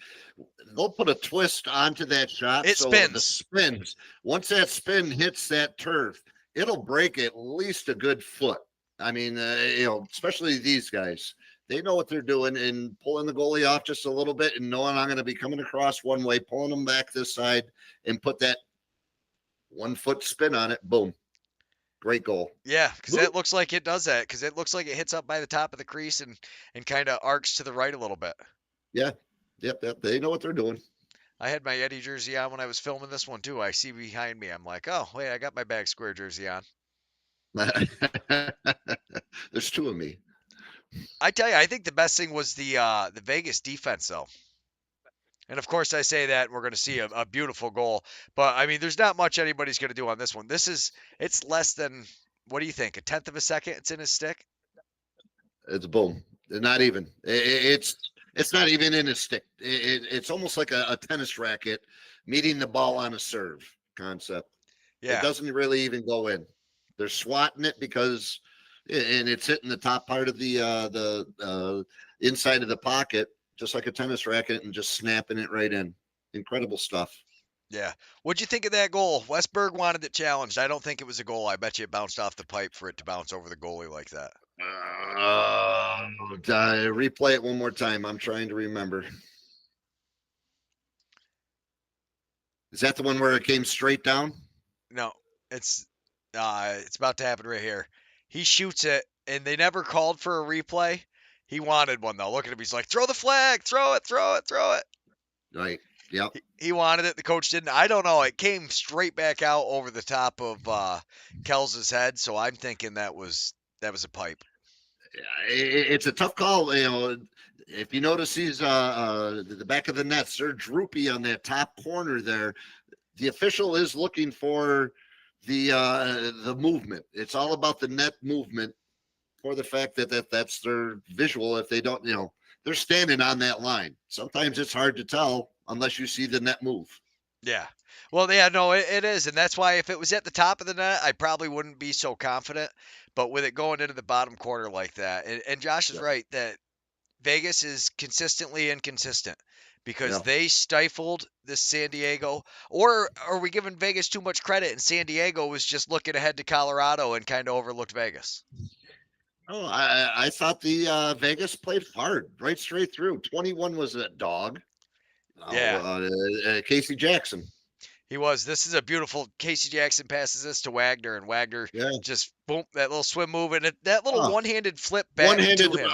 They'll put a twist onto that shot. It spins. The spins. Once that spin hits that turf, it'll break at least a good foot. I mean, especially these guys. They know what they're doing and pulling the goalie off just a little bit and knowing I'm going to be coming across one way, pulling them back this side and put that 1 foot spin on it. Boom. Great goal. Yeah, because it looks like it does that. Because it looks like it hits up by the top of the crease and kind of arcs to the right a little bit. Yeah. Yep. They know what they're doing. I had my Yeti jersey on when I was filming this one, too. I see behind me. I'm like, oh, wait, I got my Bag Square jersey on. There's two of me. I tell you, I think the best thing was the Vegas defense, though. And, of course, I say that, and we're going to see a beautiful goal. But, I mean, there's not much anybody's going to do on this one. It's less than, what do you think, 1/10 of a second it's in his stick? It's boom. Not even. It's not even in his stick. It's almost like a tennis racket meeting the ball on a serve concept. Yeah. It doesn't really even go in. They're swatting it because, and it's hitting the top part of the inside of the pocket, just like a tennis racket, and just snapping it right in. Incredible stuff. Yeah. What'd you think of that goal? Westberg wanted it challenged. I don't think it was a goal. I bet you it bounced off the pipe for it to bounce over the goalie like that. Replay it one more time. I'm trying to remember. Is that the one where it came straight down? No, it's about to happen right here. He shoots it, and they never called for a replay. He wanted one, though. Look at him. He's like, throw the flag, throw it. Right. Yep. He wanted it. The coach didn't. I don't know. It came straight back out over the top of Kels's head, so I'm thinking that was a pipe. It's a tough call. If you notice these the back of the nets, they're droopy on that top corner there. The official is looking for the movement. It's all about the net movement, for the fact that's their visual. If they don't, they're standing on that line. Sometimes it's hard to tell unless you see the net move. Yeah. Well, yeah, no, it is. And that's why if it was at the top of the net, I probably wouldn't be so confident. But with it going into the bottom corner like that, and Josh is right that Vegas is consistently inconsistent because they stifled this San Diego. Or are we giving Vegas too much credit and San Diego was just looking ahead to Colorado and kind of overlooked Vegas? Oh, I thought the Vegas played hard, right straight through. 21 was a dog. Yeah. Casey Jackson. He was. This is a beautiful. Casey Jackson passes this to Wagner, and Wagner Yeah. just boom, that little swim move, and that little Oh. one-handed flip back One-handed to him.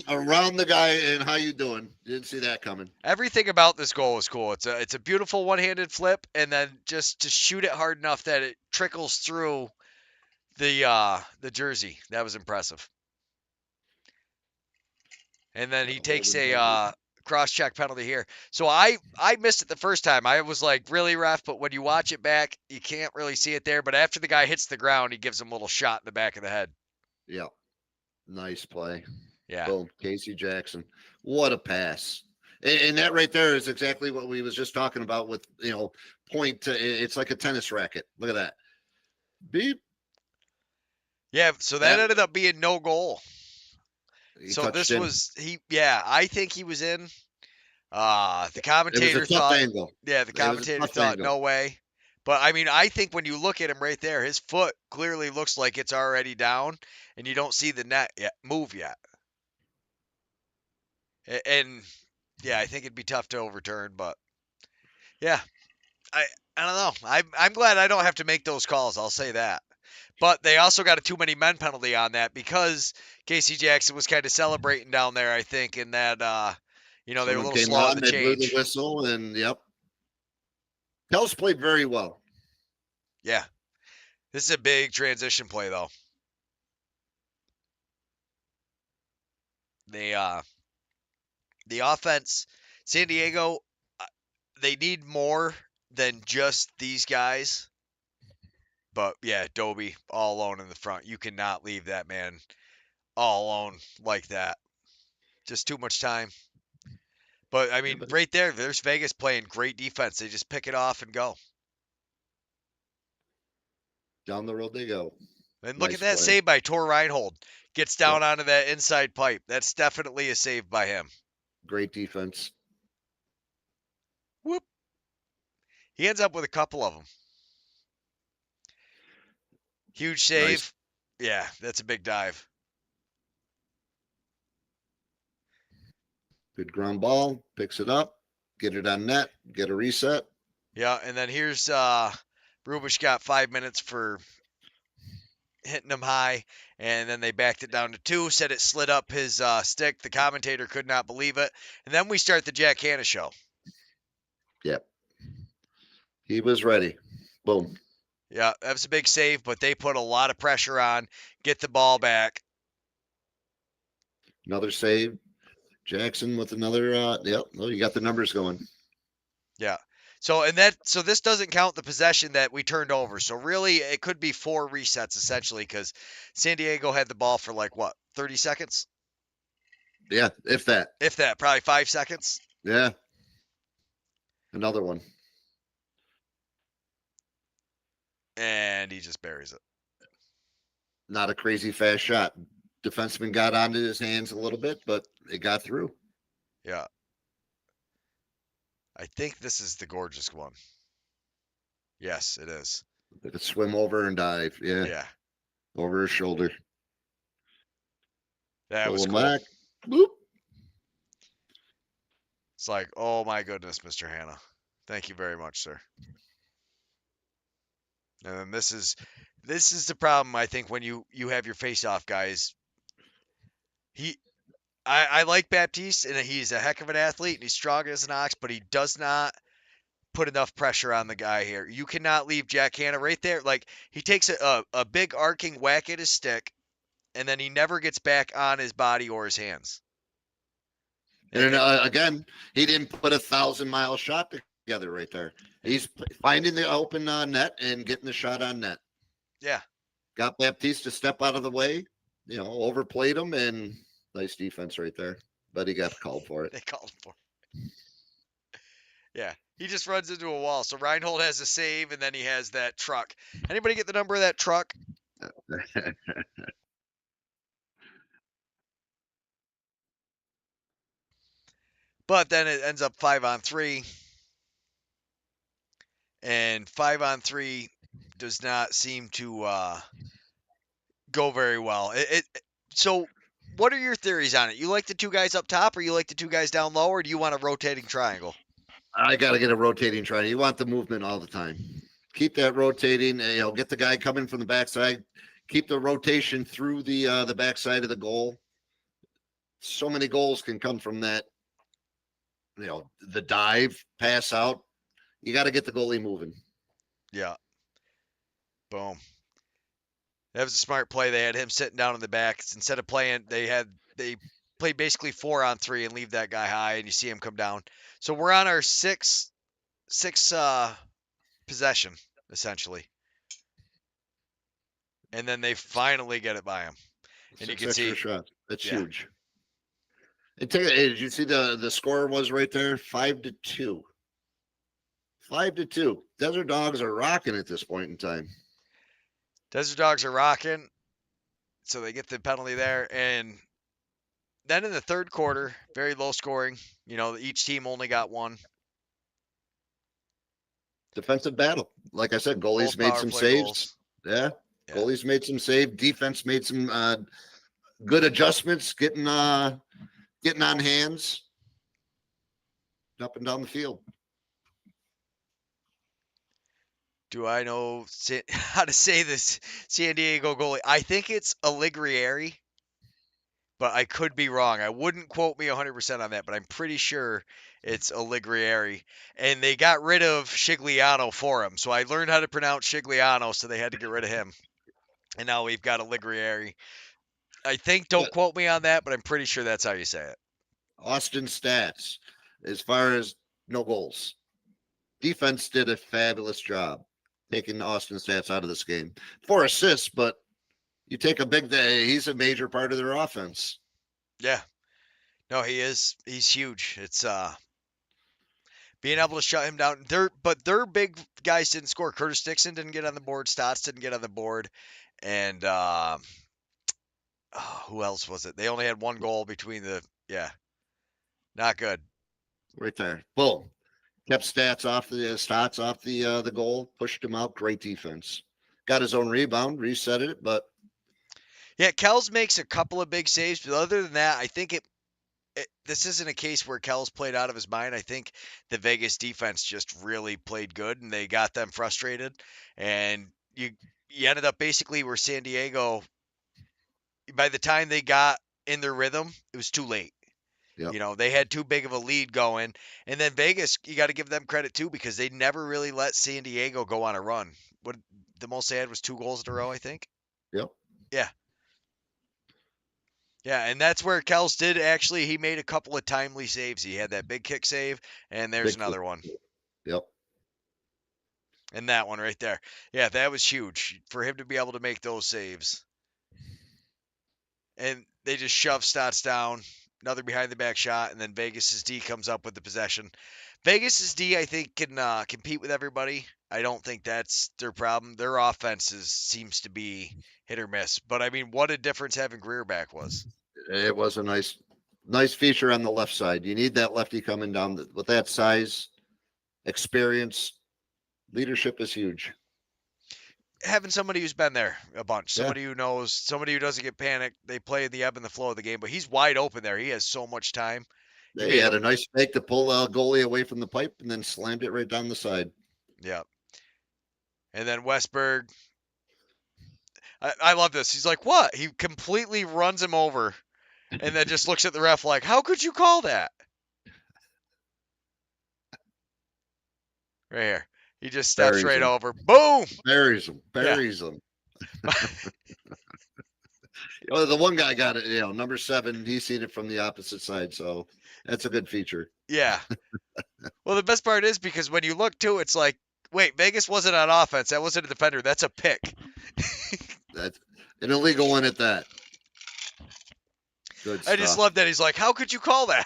around the guy, and how you doing? Didn't see that coming. Everything about this goal is cool. It's a beautiful one-handed flip, and then just to shoot it hard enough that it trickles through the jersey. That was impressive. And then he takes a cross-check penalty here. So I missed it the first time. I was like, really, ref? But when you watch it back, you can't really see it there. But after the guy hits the ground, he gives him a little shot in the back of the head. Yeah. Nice play. Yeah. Boom. Casey Jackson. What a pass. And that right there is exactly what we was just talking about with, point to, it's like a tennis racket. Look at that. Beep. Yeah, so that ended up being no goal. So this in. was I think he was in. The commentator thought angle. Yeah, the commentator thought no way. But I mean, I think when you look at him right there, his foot clearly looks like it's already down and you don't see the net move yet. And yeah, I think it'd be tough to overturn, but yeah. I don't know. I'm glad I don't have to make those calls, I'll say that. But they also got a too many men penalty on that because Casey Jackson was kind of celebrating down there, I think, in that they were a little slow on the change. Blew the whistle, and yep. Pels played very well. Yeah. This is a big transition play, though. The offense, San Diego, they need more than just these guys. But yeah, Dobie all alone in the front. You cannot leave that man all alone like that. Just too much time. But I mean, right there's Vegas playing great defense. They just pick it off and go. Down the road they go. And look at that save by Tor Reinhold. Gets down onto that inside pipe. That's definitely a save by him. Great defense. Whoop. He ends up with a couple of them. Huge save. Nice. Yeah, that's a big dive. Good ground ball. Picks it up. Get it on net. Get a reset. Yeah, and then here's Rubish got 5 minutes for hitting him high, and then they backed it down to 2, said it slid up his stick. The commentator could not believe it. And then we start the Jack Hanna show. Yep. He was ready. Boom. Yeah, that was a big save, but they put a lot of pressure on, get the ball back. Another save. Jackson with another, you got the numbers going. Yeah. So this doesn't count the possession that we turned over. So really, it could be 4 resets essentially because San Diego had the ball for 30 seconds? Yeah, if that. If that, probably 5 seconds. Yeah. Another one. And he just buries it. Not a crazy fast shot. Defenseman got onto his hands a little bit, but it got through. Yeah. I think this is the gorgeous one. Yes, it is. They could swim over and dive. Yeah. Yeah. Over his shoulder. That was cool. Back. Boop. It's like, oh my goodness, Mr. Hanna. Thank you very much, sir. And then this is the problem, I think, when you have your face-off guys. I like Baptiste, and he's a heck of an athlete, and he's strong as an ox, but he does not put enough pressure on the guy here. You cannot leave Jack Hanna right there. Like, he takes a big arcing whack at his stick, and then he never gets back on his body or his hands. And again, he didn't put 1,000-mile shot together right there. He's finding the open net and getting the shot on net. Yeah. Got Baptiste to step out of the way, overplayed him, and nice defense right there. But he got called for it. They called for it. Yeah. He just runs into a wall. So Reinhold has a save, and then he has that truck. Anybody get the number of that truck? But then it ends up 5-on-3. And 5-on-3 does not seem to go very well. So what are your theories on it? You like the 2 guys up top, or you like the 2 guys down low, or do you want a rotating triangle? I got to get a rotating try. You want the movement all the time. Keep that rotating. Get the guy coming from the backside. Keep the rotation through the backside of the goal. So many goals can come from that. The dive, pass out. You got to get the goalie moving. Yeah. Boom. That was a smart play. They had him sitting down in the back. Instead of playing, they played basically 4-on-3 and leave that guy high, and you see him come down. So we're on our sixth possession, essentially. And then they finally get it by him. And you can see shots. That's huge. And did you see the score was right there? 5-2. 5-2. Desert Dogs are rocking at this point in time. Desert Dogs are rocking. So they get the penalty there. And then in the third quarter, very low scoring. Each team only got one. Defensive battle. Like I said, goalies made some saves. Goals. Yeah. Goalies made some saves. Defense made some good adjustments, getting on hands up and down the field. Do I know how to say this San Diego goalie? I think it's Allegrieri, but I could be wrong. I wouldn't quote me 100% on that, but I'm pretty sure it's Allegrieri. And they got rid of Shigliano for him. So I learned how to pronounce Shigliano, so they had to get rid of him. And now we've got Allegrieri. I think, don't quote me on that, but I'm pretty sure that's how you say it. Austin stats, as far as no goals. Defense did a fabulous job taking Austin stats out of this game. 4 assists, but you take a big day, he's a major part of their offense. Yeah. No, he is. He's huge. It's being able to shut him down. Their big guys didn't score. Curtis Dixon didn't get on the board. Stotts didn't get on the board. And who else was it? They only had one goal between not good. Right there. Boom. Kept Stotts off the goal, pushed him out. Great defense. Got his own rebound, reset it, but yeah, Kells makes a couple of big saves, but other than that, I think this isn't a case where Kells played out of his mind. I think the Vegas defense just really played good, and they got them frustrated. And you ended up basically where San Diego, by the time they got in their rhythm, it was too late. Yep. They had too big of a lead going. And then Vegas, you got to give them credit too, because they never really let San Diego go on a run. What the most they had was 2 goals in a row, I think. Yep. Yeah. Yeah, and that's where Kells did actually. He made a couple of timely saves. He had that big kick save, and there's another one. Yep. And that one right there. Yeah, that was huge for him to be able to make those saves. And they just shove Stotts down. Another behind the back shot, and then Vegas's D comes up with the possession. Vegas's D, I think, can compete with everybody. I don't think that's their problem. Their offense seems to be hit or miss. But I mean, what a difference having Greer back was. It was a nice feature on the left side. You need that lefty coming down with that size, experience. Leadership is huge. Having somebody who's been there a bunch, somebody who knows, somebody who doesn't get panicked. They play in the ebb and the flow of the game, but he's wide open there. He has so much time. He had a nice fake to pull a goalie away from the pipe and then slammed it right down the side. Yeah. And then Westberg, I love this. He's like, what? He completely runs him over and then just looks at the ref like, how could you call that? Right here. He just steps right over. Boom! Buries him. The one guy got it, number 7, he's seen it from the opposite side, so that's a good feature. Yeah. Well, the best part is because when you look too, it's like, wait, Vegas wasn't on offense. That wasn't a defender. That's a pick. That's an illegal one at that. Good stuff. I just love that. He's like, how could you call that?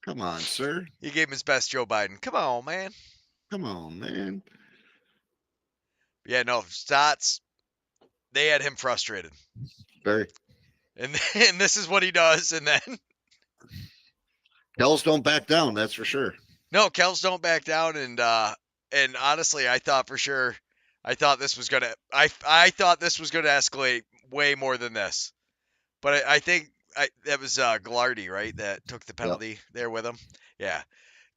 Come on, sir. He gave him his best Joe Biden. Come on, man. Yeah, no, Stotts, they had him frustrated. Very. And this is what he does, and then Kells don't back down, that's for sure. No, Kells don't back down, and honestly, I thought this was gonna escalate way more than this. But I think that was Glardy, right, that took the penalty there with him. Yeah.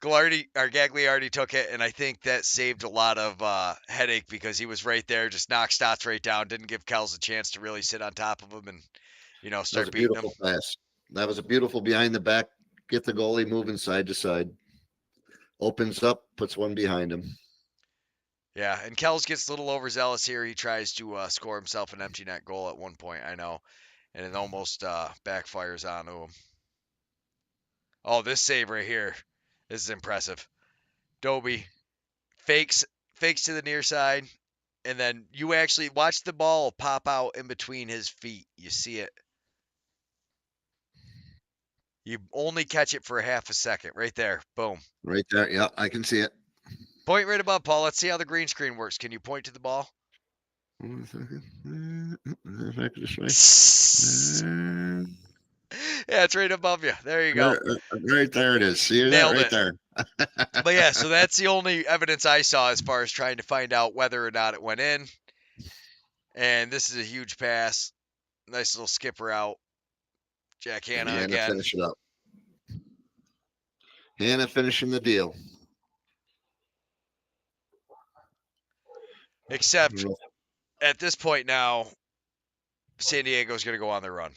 Gagliardi took it, and I think that saved a lot of headache because he was right there, just knocked Stotts right down, didn't give Kells a chance to really sit on top of him and, That was start a beating him. beautiful pass. That was a beautiful behind the back. Get the goalie moving side to side. Opens up, puts one behind him. Yeah, and Kells gets a little overzealous here. He tries to score himself an empty net goal at one point, I know, and it almost backfires onto him. Oh, this save right here is impressive. Doby fakes to the near side, and then you actually watch the ball pop out in between his feet. You see it. You only catch it for a half a second. Right there. Boom. Right there. Yeah, I can see it. Point right above, Paul. Let's see how the green screen works. Can you point to the ball? 1 second. If I could Yeah, it's right above you. There you go. Right there it is. See Nailed that right it. there. But yeah, so that's the only evidence I saw as far as trying to find out whether or not it went in. And this is a huge pass. Nice little skipper out. Jack Hanna again. Finish it up. Hanna finishing the deal. Except at this point now, San Diego's going to go on their run.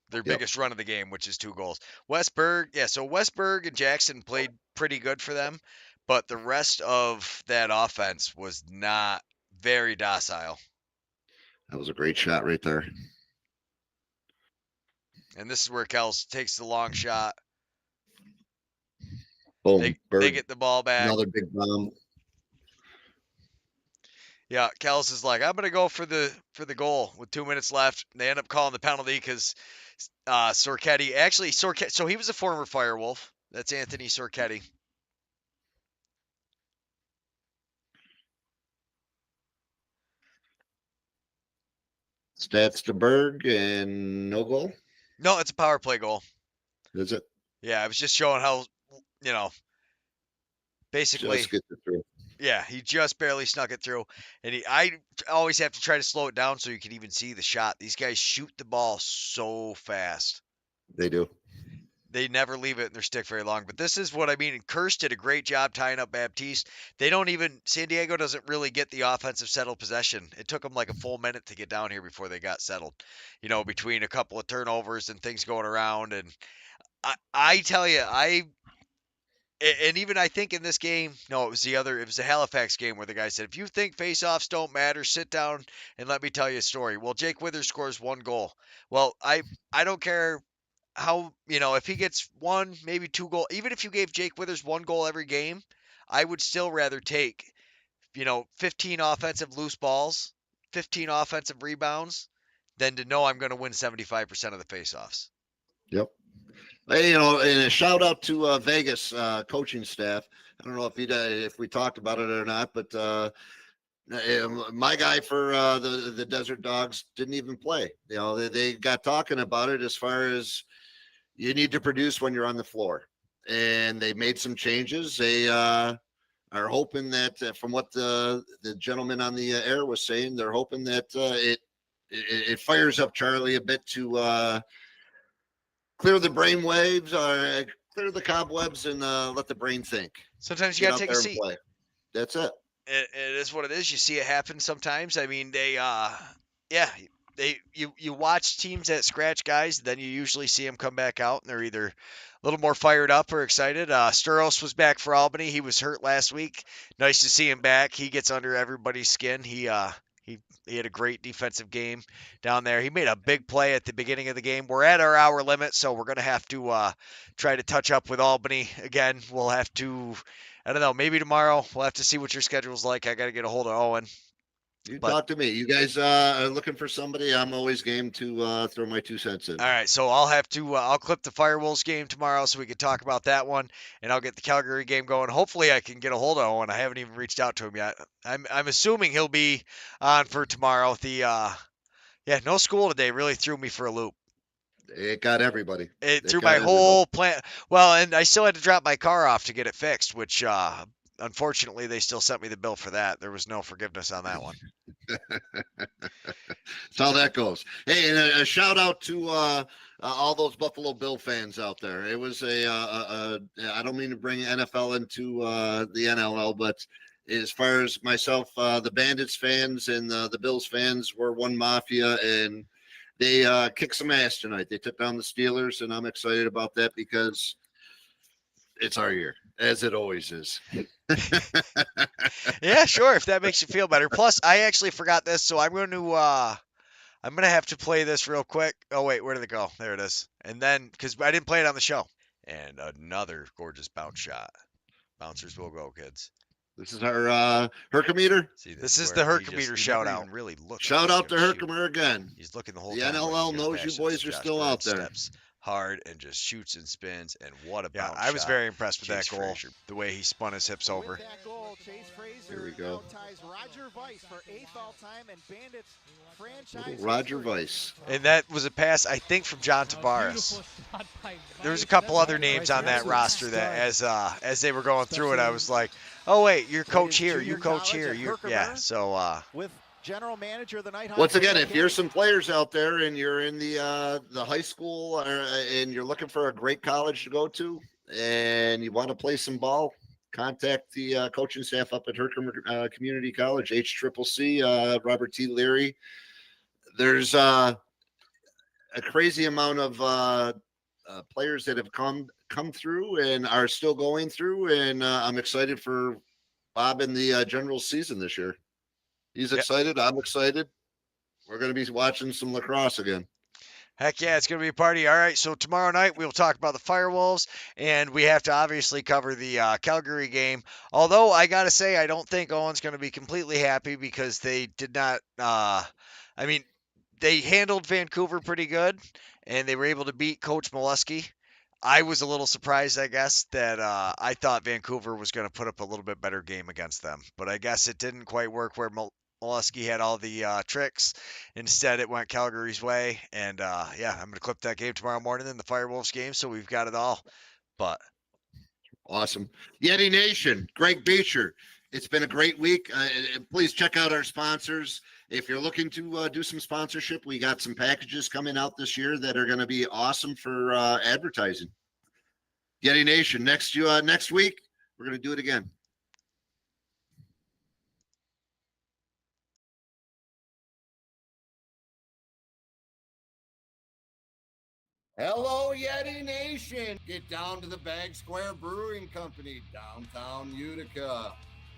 Their biggest run of the game, which is 2 goals. Westberg and Jackson played pretty good for them, but the rest of that offense was not very docile. That was a great shot right there. And this is where Kells takes the long shot. Boom. They get the ball back. Another big bomb. Yeah, Kells is like, I'm gonna go for the goal with 2 minutes left. And they end up calling the penalty because Sorchetti. So he was a former Firewolf. That's Anthony Sorchetti. Stats to Berg and no goal. No, it's a power play goal. Is it? Yeah, I was just showing how, basically. Just get it through. Yeah, he just barely snuck it through. And I always have to try to slow it down so you can even see the shot. These guys shoot the ball so fast. They do. They never leave it in their stick very long. But this is what I mean. And Kirsch did a great job tying up Baptiste. San Diego doesn't really get the offensive settled possession. It took them like a full minute to get down here before they got settled, between a couple of turnovers and things going around. And I tell you, and even I think in this game, no, it was the Halifax game where the guy said, if you think faceoffs don't matter, sit down and let me tell you a story. Well, Jake Withers scores 1 goal. Well, I don't care how, if he gets 1, maybe 2 goals, even if you gave Jake Withers 1 goal every game, I would still rather take, 15 offensive loose balls, 15 offensive rebounds than to know I'm going to win 75% of the faceoffs. Yep. Hey, and a shout out to Vegas coaching staff. I don't know if we talked about it or not, but my guy for the Desert Dogs didn't even play. They got talking about it as far as you need to produce when you're on the floor, and they made some changes. They are hoping that from what the gentleman on the air was saying, they're hoping that it fires up Charlie a bit to clear the brain waves, or clear the cobwebs, and let the brain think. Sometimes you got to take a seat. Play. That's it. It is what it is. You see it happen sometimes. I mean, you watch teams that scratch guys, then you usually see them come back out, and they're either a little more fired up or excited. Sturos was back for Albany. He was hurt last week. Nice to see him back. He gets under everybody's skin. He had a great defensive game down there. He made a big play at the beginning of the game. We're at our hour limit, so we're going to have to try to touch up with Albany again. We'll have to, I don't know, maybe tomorrow. We'll have to see what your schedule's like. I got to get a hold of Owen. Talk to me. You guys are looking for somebody. I'm always game to throw my 2 cents in. All right, so I'll have to I'll clip the Firewolves game tomorrow so we can talk about that one, and I'll get the Calgary game going. Hopefully I can get a hold of Owen. I haven't even reached out to him yet. I'm assuming he'll be on for tomorrow. No school today really threw me for a loop. It got everybody. It threw my whole plan. Well, and I still had to drop my car off to get it fixed, which unfortunately they still sent me the bill for that. There was no forgiveness on that one. That's how that goes. Hey, and a shout out to all those Buffalo Bill fans out there. It was I don't mean to bring NFL into the NLL, but as far as myself, the Bandits fans and the Bills fans were one mafia, and they kicked some ass tonight. They took down the Steelers, and I'm excited about that because it's our year, as it always is. Yeah, sure. If that makes you feel better. Plus, I actually forgot this, so I'm going to have to play this real quick. Oh wait, where did it go? There it is. And then, because I didn't play it on the show. And another gorgeous bounce shot. Bouncers will go, kids. This is our Herkimeter. See, this is the Herkimeter shout out. Really look Shout out to Herkimer again. He's looking the whole The time. NLL knows you boys are still out there. Steps hard and just shoots and spins, and what a bounce I was shot. very impressed with Chase that goal. Frazier, the way he spun his hips over. With that goal, Chase Frazier Here we go. ties Roger Weiss for 8th all-time and Bandits franchise Roger history. Weiss. And that was a pass, I think, from John Tavares. There was a couple other names on that roster that, as they were going through it, I was like, "Oh wait, you're coach here, you coach here, you yeah." So With general manager of the night. Once again, if you're some players out there and you're in the high school and you're looking for a great college to go to and you want to play some ball, contact the coaching staff up at Herkimer Community College, HCCC, Robert T. Leary. There's a crazy amount of players that have come through and are still going through, and I'm excited for Bob in the general season this year. He's excited. I'm excited. We're going to be watching some lacrosse again. heck yeah, it's going to be a party. All right, so tomorrow night we'll talk about the Firewolves, and we have to obviously cover the Calgary game. Although I got to say, I don't think Owen's going to be completely happy because they did not they handled Vancouver pretty good, and they were able to beat Coach Molesky. I was a little surprised, I guess, that I thought Vancouver was going to put up a little bit better game against them. But I guess it didn't quite work where Molesky had all the tricks. Instead, it went Calgary's way. And, I'm going to clip that game tomorrow morning in the Firewolves game, so we've got it all. But awesome. Yeti Nation, Greg Beecher. It's been a great week. Please check out our sponsors. If you're looking to do some sponsorship, we got some packages coming out this year that are going to be awesome for advertising. Yeti Nation, next week, we're going to do it again. Hello, Yeti Nation. Get down to the Bag Square Brewing Company, downtown Utica.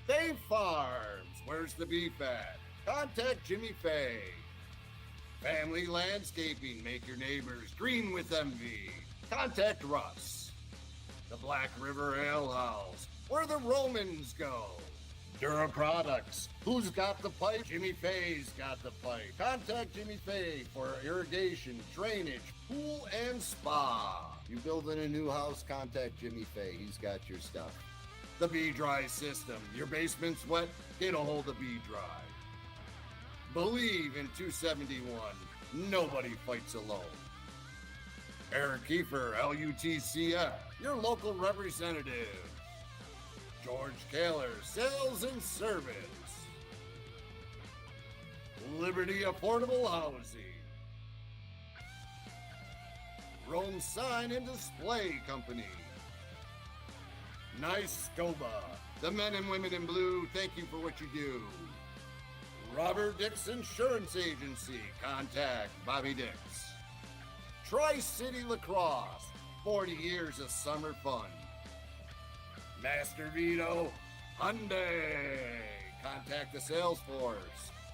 Fay Farms, where's the beef at? Contact Jimmy Fay. Family Landscaping, make your neighbors green with envy. Contact Russ. The Black River Ale House, where the Romans go. Dura Products, who's got the pipe? Jimmy Fay's got the pipe. Contact Jimmy Fay for irrigation, drainage, pool, and spa. You building a new house, contact Jimmy Fay. He's got your stuff. The B-Dry system. Your basement's wet? Get a hold of B-Dry. Believe in 271. Nobody fights alone. Eric Kiefer, LUTCF, your local representative. George Kaler, Sales and Service. Liberty Affordable Housing. Rome Sign and Display Company. Nice Scoba. The men and women in blue, thank you for what you do. Robert Dix Insurance Agency. Contact Bobby Dix. Tri-City Lacrosse. 40 years of summer fun. Master Vito Hyundai. Contact the sales force.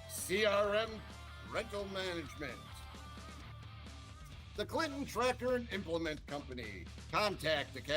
CRM Rental Management. The Clinton Tractor and Implement Company. Contact the Cal